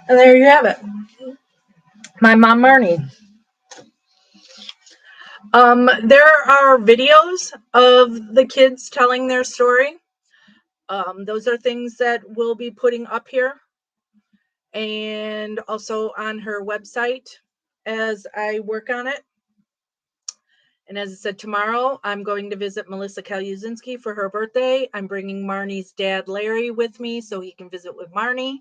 And there you have it. My mom, Marni. There are videos of the kids telling their story. Those are things that we'll be putting up here and also on her website as I work on it. And as I said, tomorrow I'm going to visit Melissa Kaluzinski for her birthday. I'm bringing Marnie's dad, Larry, with me so he can visit with Marnie.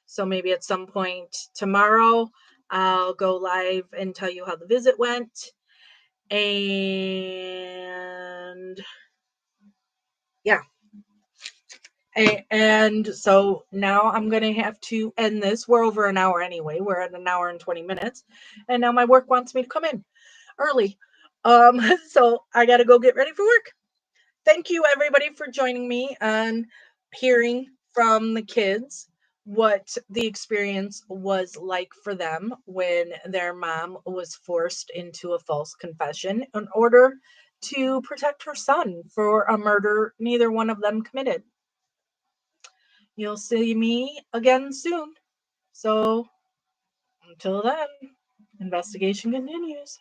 So maybe at some point tomorrow, I'll go live and tell you how the visit went. And yeah. And so now I'm going to have to end this. We're over an hour anyway. We're at an hour and 20 minutes. And now my work wants me to come in early. So I got to go get ready for work. Thank you, everybody, for joining me on hearing from the kids what the experience was like for them when their mom was forced into a false confession in order to protect her son for a murder neither one of them committed. You'll see me again soon. So until then, investigation continues.